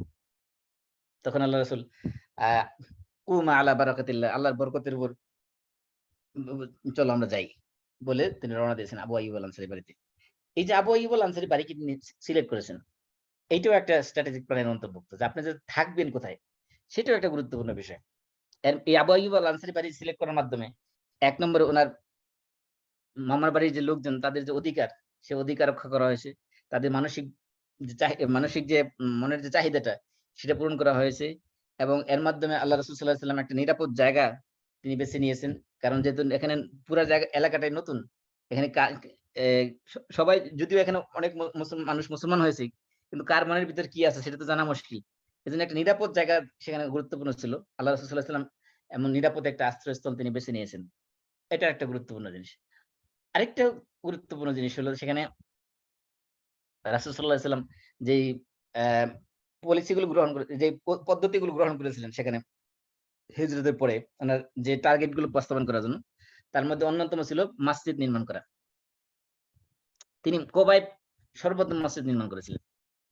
তখন আল্লাহ রাসূল আ কুমা আলা বারাকাতিল্লাহ, আল্লাহর বরকতের উপর চলো আমরা যাই বলে তিনি রওনা দিয়েছেন আবু আইয়ুব আল আনসারীর বাড়িতে। এই যে আবু আইয়ুব আল আনসারী বাড়ি তিনি সিলেক্ট করেছেন, এইটাও একটা স্ট্র্যাটেজিক প্ল্যানের অন্তর্ভুক্ত যে আপনি যে থাকবেন কোথায়, সেটাও একটা গুরুত্বপূর্ণ বিষয়। এই আবু আইয়ুব আল আনসারী বাড়ি সিলেক্ট করার মাধ্যমে ১ নম্বরে উনার মামার বাড়ির যে লোকজন তাদের যে অধিকার, সে অধিকার রক্ষা করা হয়েছে। তাদের মানসিক যে মনের যে চাহিদাটা, সেটা পূরণ করা হয়েছে এবং এর মাধ্যমে আল্লাহ রাসূল সাল্লাল্লাহু আলাইহি ওয়াসাল্লাম একটা নিরাপদ জায়গা তিনি বেছে নিয়েছেন। কারণ যেহেতু এখানে পুরা এলাকাটাই নতুন। এখানে এ সবাই যদিও এখানে অনেক মানুষ মুসলমান হয়েছে, কিন্তু কার মনের ভিতর কি আছে সেটা তো জানা মুশকিল। এজন্য একটা নিরাপদ জায়গা সেখানে গুরুত্বপূর্ণ ছিল। আল্লাহ রাসূল সাল্লাল্লাহু আলাইহি ওয়াসাল্লাম এমন নিরাপদ একটা আশ্রয়স্থল তিনি বেছে নিয়েছেন। এটা একটা গুরুত্বপূর্ণ জিনিস। আরেকটা গুরুত্বপূর্ণ জিনিস হলো সেখানে রাসূল সাল্লাল্লাহু আলাইহি ওয়াসাল্লাম যেই অ্যা পলিসি গুলো গ্রহণ করে, যে পদ্ধতিগুলো গ্রহণ করেছিলেন সেখানে হিজরতের পরে উনার যে টার্গেট গুলো বাস্তবায়ন করার জন্য, তার মধ্যে অন্যতম ছিল মসজিদ নির্মাণ করা। তিনি কোবায় সর্বপ্রথম মসজিদ নির্মাণ করেছিলেন।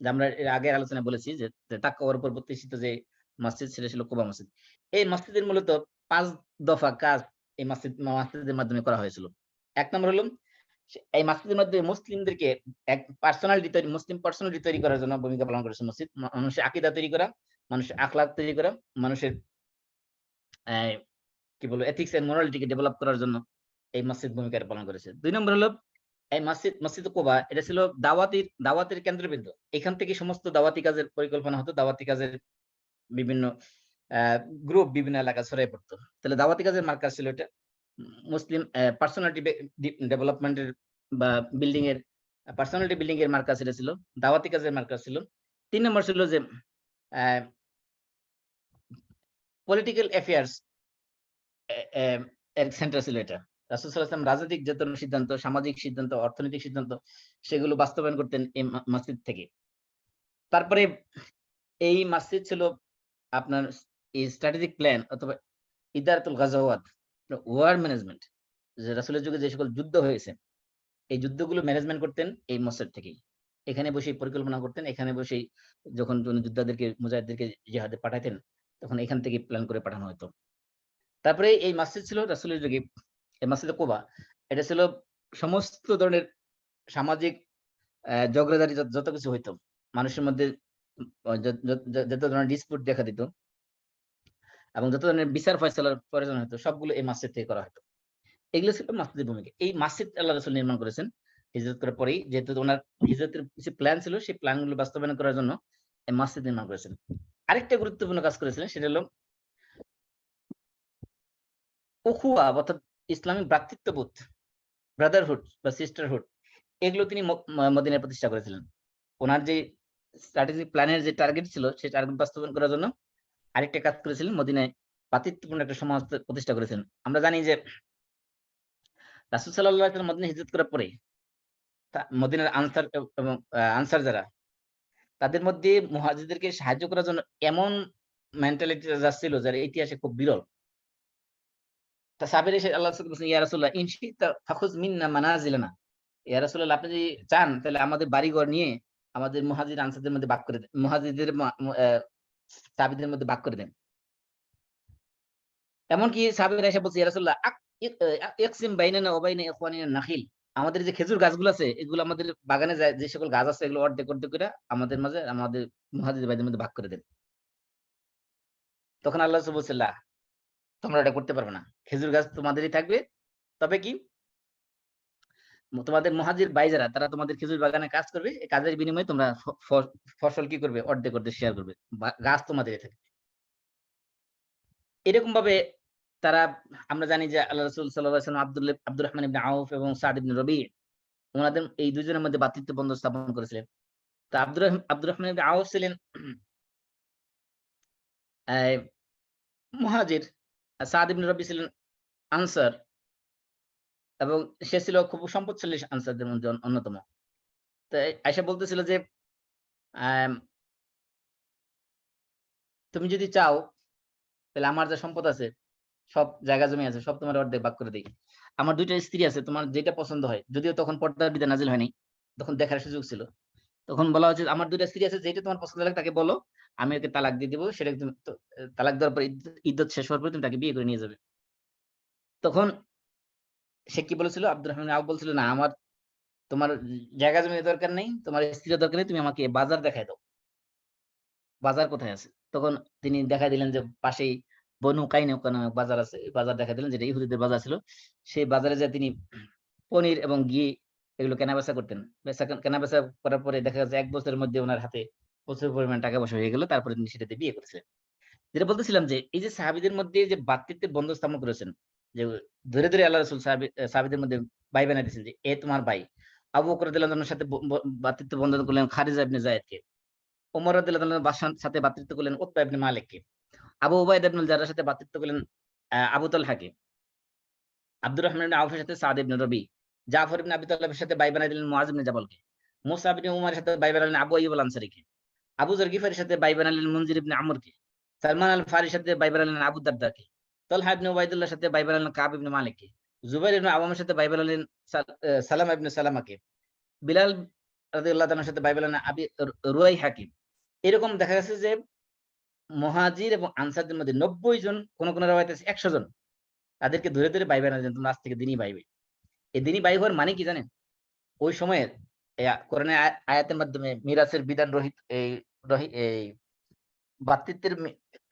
যে আমরা এর আগের আলোচনায় বলেছি যে তাকওয়ার উপর প্রতিষ্ঠিত যে মসজিদ সেটা ছিল কুবা মসজিদ। এই মসজিদের মূলত ৫ দফা কাজ এই মসজিদের মাধ্যমে করা হয়েছিল। ১ নম্বর হলো এই মসজিদের মধ্যে মুসলিমদেরকে এক মুসলিম পার্সোনালিটি তৈরি করার জন্য ভূমিকা পালন করেছে মসজিদ। মানুষের আকীদা তৈরি করা, মানুষের আখলাক তৈরি করা, মানুষের অ্যা কি বলবো এথিক্স এন্ড মোরালিটিকে ডেভেলপ করার জন্য এই মসজিদ ভূমিকা পালন করেছে। ২ নম্বর হলো এই মসজিদ কুবা এটা ছিল দাওয়াতের কেন্দ্রবিন্দু। এখান থেকে সমস্ত দাওয়াতি কাজের পরিকল্পনা হতো। দাওয়াতি কাজের বিভিন্ন আ গ্রুপ বিভিন্ন এলাকায় ছড়িয়ে পড়তো। তাহলে দাওয়াতি কাজের মার্কাজ ছিল এটা। মুসলিম পার্সোনালিটি ডেভেলপমেন্ট এর বা পার্সোনালিটি বিল্ডিং এর মার্কাজ এটা ছিল। দাওয়াতি কাজের মার্কাজ ছিল। ৩ নম্বর ছিল যে আ পলিটিক্যাল অ্যাফেয়ার্স এ এ এর সেন্টার ছিল এটা। রাসূল সাল্লাল্লাহু আলাইহি ওয়াসাল্লাম রাজনৈতিক যেকোন সিদ্ধান্ত, সামাজিক সিদ্ধান্ত, অর্থনৈতিক সিদ্ধান্ত সেগুলো বাস্তবায়ন করতেন এই মসজিদ থেকে। তারপরে এই মসজিদ ছিল আপনার স্ট্র্যাটেজিক প্ল্যান অথবা ইদারাতুল গাজাওয়াত, ওয়ার ম্যানেজমেন্ট, যে রাসূলের যুগে যে সকল যুদ্ধ হয়েছে, এই যুদ্ধগুলো ম্যানেজমেন্ট করতেন এই মসজিদ থেকেই। এখানে বসেই পরিকল্পনা করতেন, এখানে বসেই যখন কোন যোদ্ধাদেরকে মুজাহিদদেরকে জিহাদে পাঠাইতেন, তখন এখান থেকে প্ল্যান করে পাঠানো হতো। তারপরে এই মসজিদ ছিল রাসূলের যুগে, এই মসজিদে কুবা, এটা ছিল সমস্ত ধরনের সামাজিক ঝগড়াঝাটি যত কিছু হইতো, মানুষের মধ্যে যত ধরনের ডিসপিউট দেখা দিত এবং যত ধরনের বিচার ফয়সালার প্রয়োজন হতো, সবগুলো এই মসজিদ থেকে করা হতো। এগুলো ছিল মসজিদের ভূমিকা। এই মসজিদ আল্লাহ রাসূল নির্মাণ করেছেন হিজরত করার পরেই। যেহেতু উনার হিজরতের কিছু প্ল্যান ছিল, সেই প্ল্যান গুলো বাস্তবায়ন করার জন্য এই মসজিদ নির্মাণ করেছেন। আরেকটা গুরুত্বপূর্ণ কাজ করেছিলেন সেটা হলো উখুয়া অর্থাৎ ইসলামিক ভ্রাতৃত্ববোধ, ব্রাদারহুড বা সিস্টারহুড, এগুলো তিনি মদিনায় প্রতিষ্ঠা করেছিলেন। উনার যে স্ট্র্যাটেজিক প্ল্যানের যে টার্গেট ছিল সেই টার্গেট বাস্তবায়ন করার জন্য আরেকটা কাজ করেছিলেন, মদিনায় ভ্রাতৃত্বপূর্ণ একটা সমাজ প্রতিষ্ঠা করেছেন। আমরা জানি যে রাসূল সাল্লাল্লাহু আলাইহি ওয়াসাল্লাম মদিনায় হিজরত করার পরে মদিনার আনসার এবং আনসার যারা, তাদের মধ্যে মুহাজিরদেরকে সাহায্য করার জন্য এমন মেন্টালিটি যাচ্ছিল যার ইতিহাসে খুব বিরল। তা সাহাবীরা এসে আল্লাহ রাসূলকে বলছেন, ইয়া রাসূলুল্লাহ ইন শি'তা ফাখুয মিন্না মানাজিলানা। ইয়া রাসূলুল্লাহ, আপনি যদি চান তাহলে আমাদের বাড়িঘর নিয়ে আমাদের মুহাজির আনসারদের মধ্যে ভাগ করে দেন। মুহাজিরদের সাহাবীদের মধ্যে ভাগ করে দেন। এমনকি সাহাবীরা এসে বলছে, ইয়া রাসূলুল্লাহ ইকসিম বাইনানা ওয়া বাইনা ইখওয়ানিনা নাখিল। আমাদের যে খেজুর গাছগুলো আছে এগুলো আমাদের বাগানে যে সকল গাছ আছে এগুলো অর্ধেক অর্ধেক করে আমাদের মাঝে আমাদের মুহাজির ভাইদের মধ্যে ভাগ করে দেন। তখন আল্লাহ রাসূল বলছে, লা, তোমরা এটা করতে পারবে না। খেজুর গাছ তোমাদেরই থাকবে। তবে কি তোমাদের মুহাজির ভাই যারা তারা তোমাদের খেজুর বাগানে কাজ করবে। এই কাজের বিনিময়ে তোমরা ফসল কি করবে? অর্ধেক অর্ধেক শেয়ার করবে। গাছ তোমাদেরই থাকবে। এরকম ভাবে তারা, আমরা জানি যে আল্লাহ রাসূল সাল্লাল্লাহু আলাইহি ওয়াসাল্লাম আব্দুর রহমান ইবনে আউফ এবং সাদ ইবনে রবি, উনাদের এই দুজনের মধ্যে ভ্রাতৃত্ব বন্ধন স্থাপন করেছিলেন। তো আব্দুর রহমান ইবনে আউফ ছিলেন মুহাজির, আর সাদ ইবনে রবি ছিলেন আনসার, এবং সে ছিল খুব সম্পদশালী আনসারদের মধ্যে অন্যতম। তো আয়েশা বলতেছিল যে আম তুমি যদি চাও তাহলে আমার যা সম্পদ আছে, সব জায়গা জমি আছে, সব তোমার অর্ধেক ভাগ করে দেই। আমার ২ টা স্ত্রী আছে, তোমার যেটা পছন্দ হয়। যদিও তখন পর্দার বিধান নাযিল হয়নি। তখন দেখার সুযোগ ছিল। তখন বলা হচ্ছে, আমার ২ টা স্ত্রী আছে, যেটা তোমার পছন্দ লাগে তাকে বলো। আমি ওকে তালাক দিয়ে দিব। সেটা তুমি তালাক দেওয়ার পর ইদ্দত শেষ হওয়ার পরে তুমি তাকে বিয়ে করে নিয়ে যাবে। তখন সে কি বলেছিল? আব্দুর রহমান আউফ বলছিল, না, আমার তোমার জায়গা জমির দরকার নেই, তোমার স্ত্রীর দরকার নেই। তুমি আমাকে বাজার দেখায় দাও। বাজার কোথায় আছে? তখন তিনি দেখায় দিলেন যে পাশেই বনু কাইনুকা নামক বাজার আছে। এই বাজার দেখায় দিলেন, যেটা ইহুদীদের বাজার ছিল। সেই বাজারে যেয়ে তিনি পনির এবং ঘি এগুলো কেনাবেচা করতেন। কেনাবেচা করার পরে দেখা যাচ্ছে ১ বছরের মধ্যে উনার হাতে প্রচুর পরিমাণ টাকা-পয়সা হয়ে গেল। তারপরে তিনি সেটাতে বিয়ে করেছিলেন। যেটা বলতেছিলাম যে এই যে সাহাবীদের মধ্যে যে ভ্রাতৃত্বের বন্ধন স্থাপন করেছেন, যে ধরে, ধরে আল্লাহ রাসূল সাহাবীদের মধ্যে ভাই বানায় দিয়েছেন যে এ তোমার ভাই। আবু বকর রাদিয়াল্লাহু আনহুর সাথে ভ্রাতৃত্ব বন্ধন করলেন খারিজা ইবনে যায়েদকে। ওমর রাদিয়াল্লাহু আনহু বাদশাহর সাথে ভ্রাতৃত্ব করলেন উতবা ইবনে মালিককে। আবু উবাইদা ইবনুল জাররাহর সাথে ভ্রাতৃত্ব করলেন আবু তালহাকে। আব্দুর রহমান ইবনে আউফের সাথে সাদ ইবনে রবি। জাফর ইবনে আবি তালেবের সাথে ভাই বানায় দিলেন মুআজ ইবনে জাবালকে। মুসআব ইবনে উমারের সাথে ভাই বানালেন আবু আইয়ুব আল আনসারীকে। আবু যর গিফারির সাথে ভাই বানালেন মুনজির ইবনে আমরকে। সালমান আল ফারিসির সাথে ভাই বানালেন আবু দারদাকে। তালহা ইবনে উবাইদুল্লাহর সাথে ভাই বানালেন কাব ইবনে মালিককে। জুবাইর ইবনে আওয়ামের সাথে ভাই বানালেন সালামা ইবনে সালামাকে। বিলাল রাদিয়াল্লাহু তাআলার সাথে ভাই বানালেন আবি রুয়াইহাকে। এরকম দেখা গেছে যে মুহাজির এবং আনসারদের মধ্যে ৯০ জন, কোন riwayat আছে ১০০ জন। তাদেরকে ধরে, ধরে ভাই বানালেন, তোমরা আজ থেকে দিনই ভাই ভাই। এই দিনই ভাই হওয়ার মানে কি জানেন? ওই সময়ের কোরআনের আয়াতের মাধ্যমে মিরাসের বিধান রহিত এই ভ্রাতৃত্বের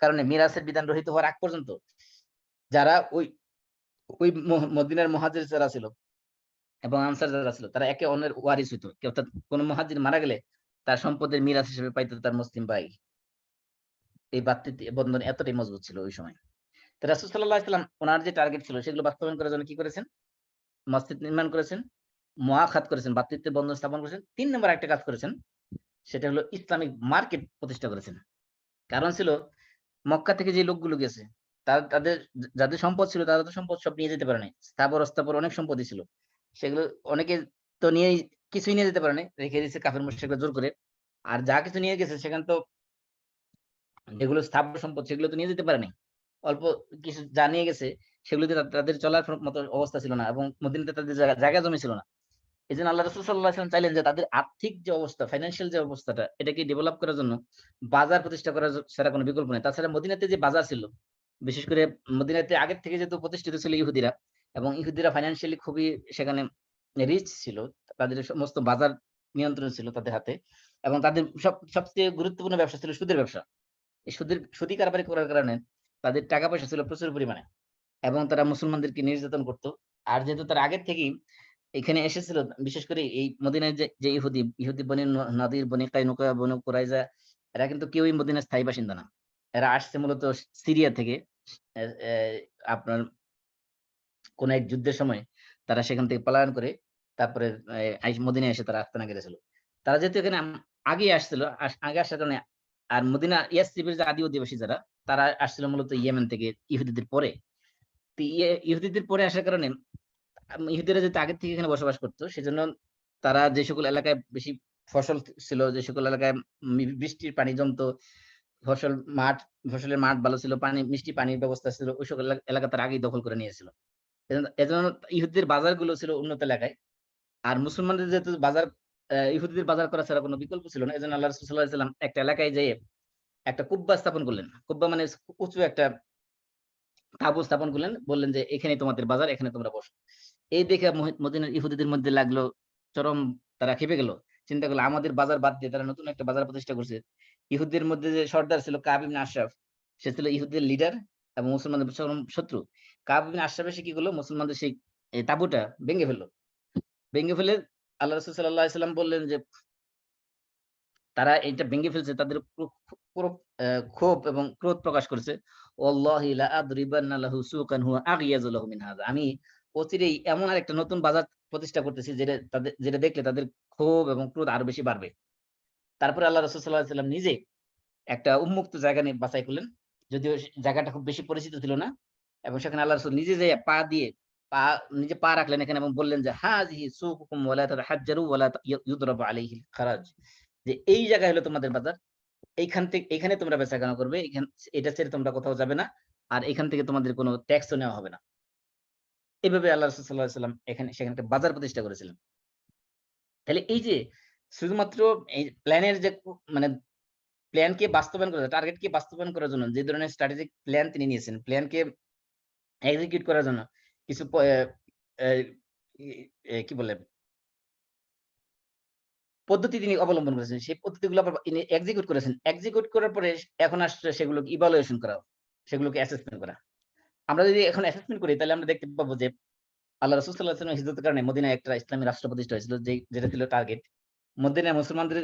কারণে মিরাসের বিধান রহিত হওয়ার আগ পর্যন্ত যারা ওই মদিনার মুহাজির যারা ছিল এবং আনসার যারা ছিল তারা একে অন্যের ওয়ারিস হইতো। অর্থাৎ কোন মুহাজির মারা গেলে তার সম্পদের মিরাস হিসেবে পাইতো তার মুসলিম ভাই। এই ভ্রাতৃত্ব বন্ধন এতটাই মজবুত ছিল ওই সময়। তো রাসূল সাল্লাল্লাহু আলাইহি ওয়াসাল্লাম উনার যে টার্গেট ছিল সেগুলো বাস্তবায়ন করার জন্য কি করেছেন? মসজিদ নির্মাণ করেছেন, মুআখাত করেছেন, ভ্রাতৃত্বের বন্ধন স্থাপন করেছেন। ৩ নম্বর একটা কাজ করেছেন, সেটা হলো ইসলামিক মার্কেট প্রতিষ্ঠা করেছেন। কারণ ছিল মক্কা থেকে যে লোকগুলো গেছে, তাদের যাদের সম্পদ ছিল তারা তো সম্পদ সব নিয়ে যেতে পারে নাই। স্থাবর অনেক সম্পত্তি ছিল। সেগুলো অনেকে তো নিয়েই কিছুই নিয়ে যেতে পারে নাই। রেখে দিয়েছে কাফের মুশরিকরা জোর করে। আর যা কিছু নিয়ে গেছে সেখানে তো যেগুলো স্থাবর সম্পদ সেগুলো তো নিয়ে যেতে পারে নাই। অল্প কিছু যা নিয়ে গেছে সেগুলোতে তাদের চলার মতো অবস্থা ছিল না, এবং মদিনাতে তাদের জায়গা জমি ছিল না। এজন্য আল্লাহ রাসূল সাল্লাল্লাহু আলাইহি ওয়াসাল্লাম চাইলেন যে তাদের আর্থিক যে অবস্থা, ফাইন্যান্সিয়াল যে অবস্থাটা, এটাকে ডেভেলপ করার জন্য বাজার প্রতিষ্ঠা করা ছাড়া কোনো বিকল্প নেই। তাছাড়া মদিনাতে যে বাজার ছিল, বিশেষ করে মদিনাতে আগের থেকে যেহেতু প্রতিষ্ঠিত ছিল ইহুদিরা, এবং ইহুদিরা ফাইন্যান্সিয়ালি খুবই সেখানে রিচ ছিল। তাদের সমস্ত বাজার নিয়ন্ত্রণ ছিল তাদের হাতে, এবং তাদের সবচেয়ে গুরুত্বপূর্ণ ব্যবসা ছিল সুদের ব্যবসা। এই সুদি কারবারি করার কারণে তাদের টাকা পয়সা ছিল প্রচুর পরিমাণে, এবং তারা মুসলমানদেরকে নির্যাতন করত। আর যেহেতু তারা আগের থেকেই এখানে এসেছিল, বিশেষ করে এই মদিনায় যে ইহুদি বনি নদীর, বনি কাইনুকা, বনি কুরাইজা, এরা কিন্তু কেউই মদিনার স্থায়ী বাসিন্দা না। এরা আসছে মূলত সিরিয়া থেকে। এ এ আপনার কোন এক যুদ্ধের সময় তারা সেখান থেকে পলায়ন করে তারপরে মদিনায় এসে তারা আস্তানা গেড়েছিল। তারা যেহেতু এখানে আগে আসছিল, আগে আসার কারণে। আর মদিনা ইয়াসরিবের যে আদি অধিবাসী যারা, তারা আসছিল মূলত ইয়েমেন থেকে ইহুদিদের পরে। তো ইহুদিদের পরে আসার কারণে ইহুদিরা যেহেতু আগের থেকে এখানে বসবাস করতো, সেজন্য তারা যে সকল এলাকায় বেশি ফসল ছিল, যে সকল এলাকায় বৃষ্টির পানি জমতো, ফসলের মাঠ ভালো ছিল, মিষ্টি পানির ব্যবস্থা ছিল, ওই সকল এলাকা তারা আগেই দখল করে নিয়েছিল। এজন্য ইহুদিদের বাজারগুলো ছিল উন্নত এলাকায়। আর মুসলমানদের যেহেতু বাজার, ইহুদিদের বাজার করা ছাড়া কোনো বিকল্প ছিল না, এজন্য আল্লাহ রাসূল সাল্লাল্লাহু আলাইহি ওয়াসাল্লাম একটা এলাকায় যেয়ে একটা কুব্বা স্থাপন করলেন। কুব্বা মানে উঁচু একটা তাঁবু স্থাপন করলেন, বললেন যে এখানে তোমাদের বাজার, এখানে তোমরা বসো। এই দেখে মদিনার ইহুদিদের মধ্যে লাগলো চরম, তারা খেপে গেল। চিন্তা করলো আমাদের বাজার বাদ দিয়ে তারা নতুন একটা বাজার প্রতিষ্ঠা করছে। ইহুদিদের মধ্যে যে সর্দার ছিল কাব ইবনে আশরাফ, সে ছিল ইহুদিদের লিডার এবং মুসলমানদের চরম শত্রু। কাব ইবনে আশরাফ এসে কি করলো, মুসলমানদের সেই তাঁবুটা ভেঙে ফেললো। ভেঙে ফেলে আল্লাহ রাসূল সাল্লাল্লাহু আলাইহি ওয়াসাল্লাম বললেন যে তারা এটা ভেঙে ফেলছে, তাদের পুরো ক্ষোভ এবং ক্রোধ প্রকাশ করেছে। ওয়াল্লাহি লা আদরিবান্না লাহু সুকান হুয়া আগয়াযু লাহু মিন হাযা। আমি অচিরেই এমন আরেকটা নতুন বাজার প্রতিষ্ঠা করতেছি যেটা দেখলে তাদের ক্ষোভ এবং ক্রোধ আরো বেশি বাড়বে। তারপরে আল্লাহ রাসূল সাল্লাল্লাহু আলাইহি ওয়াসাল্লাম নিজে একটা উন্মুক্ত জায়গা নিয়ে বাছাই করলেন। যদিও জায়গাটা খুব বেশি পরিচিত ছিল না, এবং সেখানে আল্লাহ রাসূল নিজে যেয়ে নিজে পা রাখলেন এখানে এবং বললেন যে হাযিহি সুকুকুম ওয়া লা তাতাহাজ্জারু ওয়া লা ইউদরাবু আলাইহিল খারাজ। যে এই জায়গা হলো তোমাদের বাজার, এখানে তোমরা বেচাকেনা করবে, এটা ছেড়ে তোমরা কোথাও যাবে না, আর এখান থেকে তোমাদের কোনো ট্যাক্সও নেওয়া হবে না। এভাবে আল্লাহ রাসূল সাল্লাল্লাহু আলাইহি ওয়াসাল্লাম সেখানে একটা বাজার প্রতিষ্ঠা করেছিলেন। তাহলে এই যে শুধুমাত্র এই প্ল্যানের যে মানে প্ল্যানকে বাস্তবায়ন করা, টার্গেটকে বাস্তবায়ন করার জন্য যে ধরনের স্ট্র্যাটেজিক প্ল্যান তিনি নিয়েছেন, প্ল্যানকে এক্সিকিউট করার জন্য কিছু কি বলে পদ্ধতি তিনি অবলম্বন করেছেন। সেই পদ্ধতিগুলো আবার তিনি এক্সিকিউট করেছেন। এক্সিকিউট করার পরে এখন আসছে সেগুলোকে ইভালুয়েশন করা, সেগুলোকে অ্যাসেসমেন্ট করা। আমরা যদি এখন অ্যাসেসমেন্ট করি তাহলে আমরা দেখতে পাবো যে আল্লাহ রাসূল সাল্লাল্লাহু আলাইহি ওয়াসাল্লাম হিজরতের কারণে মদিনায় একটা ইসলামী রাষ্ট্র প্রতিষ্ঠা হয়েছিল, যেটা ছিল টার্গেট। মদিনায় মুসলমানদের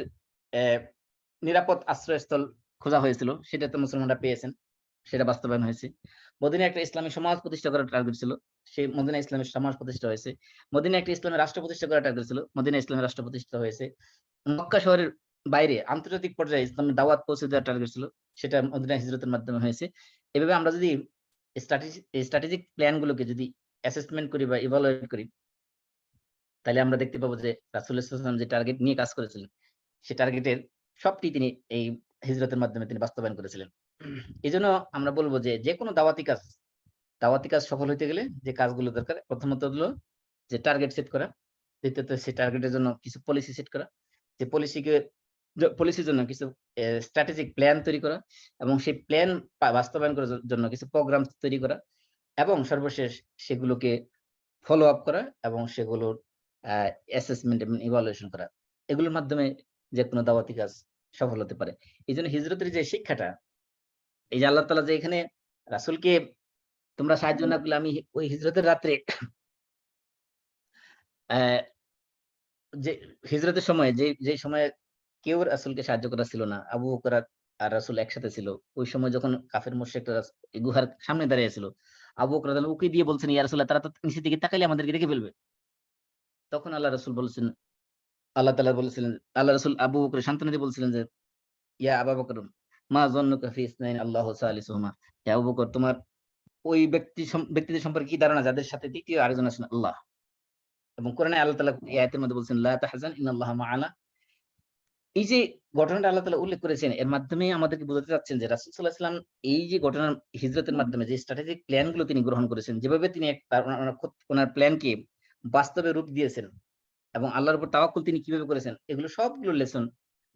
নিরাপদ আশ্রয়স্থল খোঁজা হয়েছিল, সেটা তো মুসলমানরা পেয়েছেন, সেটা বাস্তবায়ন হয়েছে। মদিনায় একটা ইসলামী সমাজ প্রতিষ্ঠা করার টার্গেট ছিল, সেই মদিনায় ইসলামী সমাজ প্রতিষ্ঠা হয়েছে। মদিনায় একটা ইসলামী রাষ্ট্র প্রতিষ্ঠা করার টার্গেট ছিল, মদিনায় ইসলামী রাষ্ট্র প্রতিষ্ঠা হয়েছে। মক্কা শহরের বাইরে আন্তর্জাতিক পর্যায়ে ইসলামের দাওয়াত পৌঁছে দেওয়ার টার্গেট ছিল, সেটা মদিনা হিজরতের মাধ্যমে হয়েছে। এভাবে আমরা যদি স্ট্র্যাটেজিক প্ল্যান গুলোকে যদি অ্যাসেসমেন্ট করি বা ইভালুয়েট করি, তাহলে আমরা দেখতে পাবো যে রাসূল সাল্লাল্লাহু আলাইহি ওয়াসাল্লাম যে টার্গেট নিয়ে কাজ করেছিলেন, সে টার্গেটের সবটি তিনি এই হিজরতের মাধ্যমে তিনি বাস্তবায়ন করেছিলেন। এজন্য আমরা বলবো যে যেকোনো দাওয়াতি কাজ সফল হইতে গেলে যে কাজগুলো দরকার, প্রথমত হলো যে টার্গেট সেট করা, দ্বিতীয়ত সেই টার্গেটের জন্য কিছু পলিসি সেট করা, যে পলিসির জন্য কিছু স্ট্র্যাটেজিক প্ল্যান তৈরি করা, এবং সেই প্ল্যান বাস্তবায়ন করার জন্য কিছু প্রোগ্রাম তৈরি করা, এবং সর্বশেষ সেগুলোকে ফলো আপ করা এবং সেগুলোর অ্যাসেসমেন্ট এবং ইভালুয়েশন করা। এগুলোর মাধ্যমে যেকোনো দাওয়াতি কাজ সফল হতে পারে। এইজন্য হিজরতের যে শিক্ষাটা, এই যে আল্লাহ তাআলা যে এখানে রাসূলকে তোমরা সাহায্য না করলে আমি ওই হিজরতের রাত্রে অ্যা যে হিজরতের সময় যে সময়ে কেউ রাসূলকে সাহায্য করার ছিল না। আবু বকর আর রাসূল একসাথে ছিল। ওই সময় যখন কাফের মুশরিকরা গুহার সামনে দাঁড়িয়ে ছিল, আবু বকর রাদিয়াল্লাহু উকি দিয়ে বলছেন, ইয়া রাসূলুল্লাহ, তারা তো নিচের দিকে তাকাইলে আমাদেরকে দেখে ফেলবে। তখন আল্লাহ তাআলা বলেছিলেন, আল্লাহ রাসূল আবু বকর সান্ত্বনা দিয়ে বলছিলেন যে, ইয়া আবা বকর মা যন্নুকা ফি ইসনাইন আল্লাহু সালিসুহুমা। হে আবু বকর, তোমার ওই ব্যক্তিদের সম্পর্কে কি ধারণা যাদের সাথে তৃতীয় আরেকজন আছেন আল্লাহ। এবং কোরআনে আল্লাহ তাআলা এই আয়াতের মধ্যে বলছেন লা তাহজান ইন্নাল্লাহা মা'ানা। এই যে ঘটনাটা আল্লাহ তাআলা উল্লেখ করেছেন, এর মাধ্যমে আমাদেরকে বোঝাতে চাচ্ছেন যে রাসূল সাল্লাল্লাহু আলাইহি ওয়াসাল্লাম এই যে ঘটনার হিজরতের মাধ্যমে যে স্ট্র্যাটেজিক প্ল্যান গুলো তিনি গ্রহণ করেছেন, যেভাবে তিনি ওনার প্ল্যানকে বাস্তবে রূপ দিয়েছেন এবং আল্লাহর উপর তাওয়াক্কুল তিনি কিভাবে করেছেন, এগুলো সবগুলো লেসন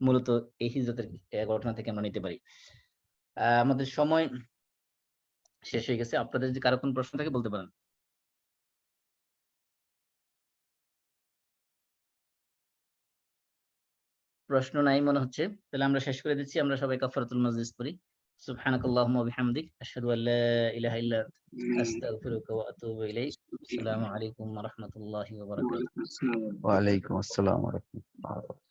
মূলত এই হিজরতের ঘটনা থেকে আমরা নিতে পারি। আমাদের সময় শেষ হয়ে গেছে। আপনাদের যদি কারো কোনো প্রশ্ন থাকে বলতে পারেন। প্রশ্ন নাই মনে হচ্ছে। তাহলে আমরা শেষ করে দিচ্ছি। আমরা সবাই কাফারাতুল মাজলিস পড়ি। সুবহানাকাল্লাহুম্মা ওয়া বিহামদিক আশহাদু আল্লা ইলাহা ইল্লা আনতা আস্তাগফিরুকা ওয়া আতুবু ইলাইক। আসসালামু আলাইকুম ওয়া রাহমাতুল্লাহি ওয়া বারাকাতুহু। ওয়ালাইকুম আসসালাম ওয়া রাহমাতুল্লাহ।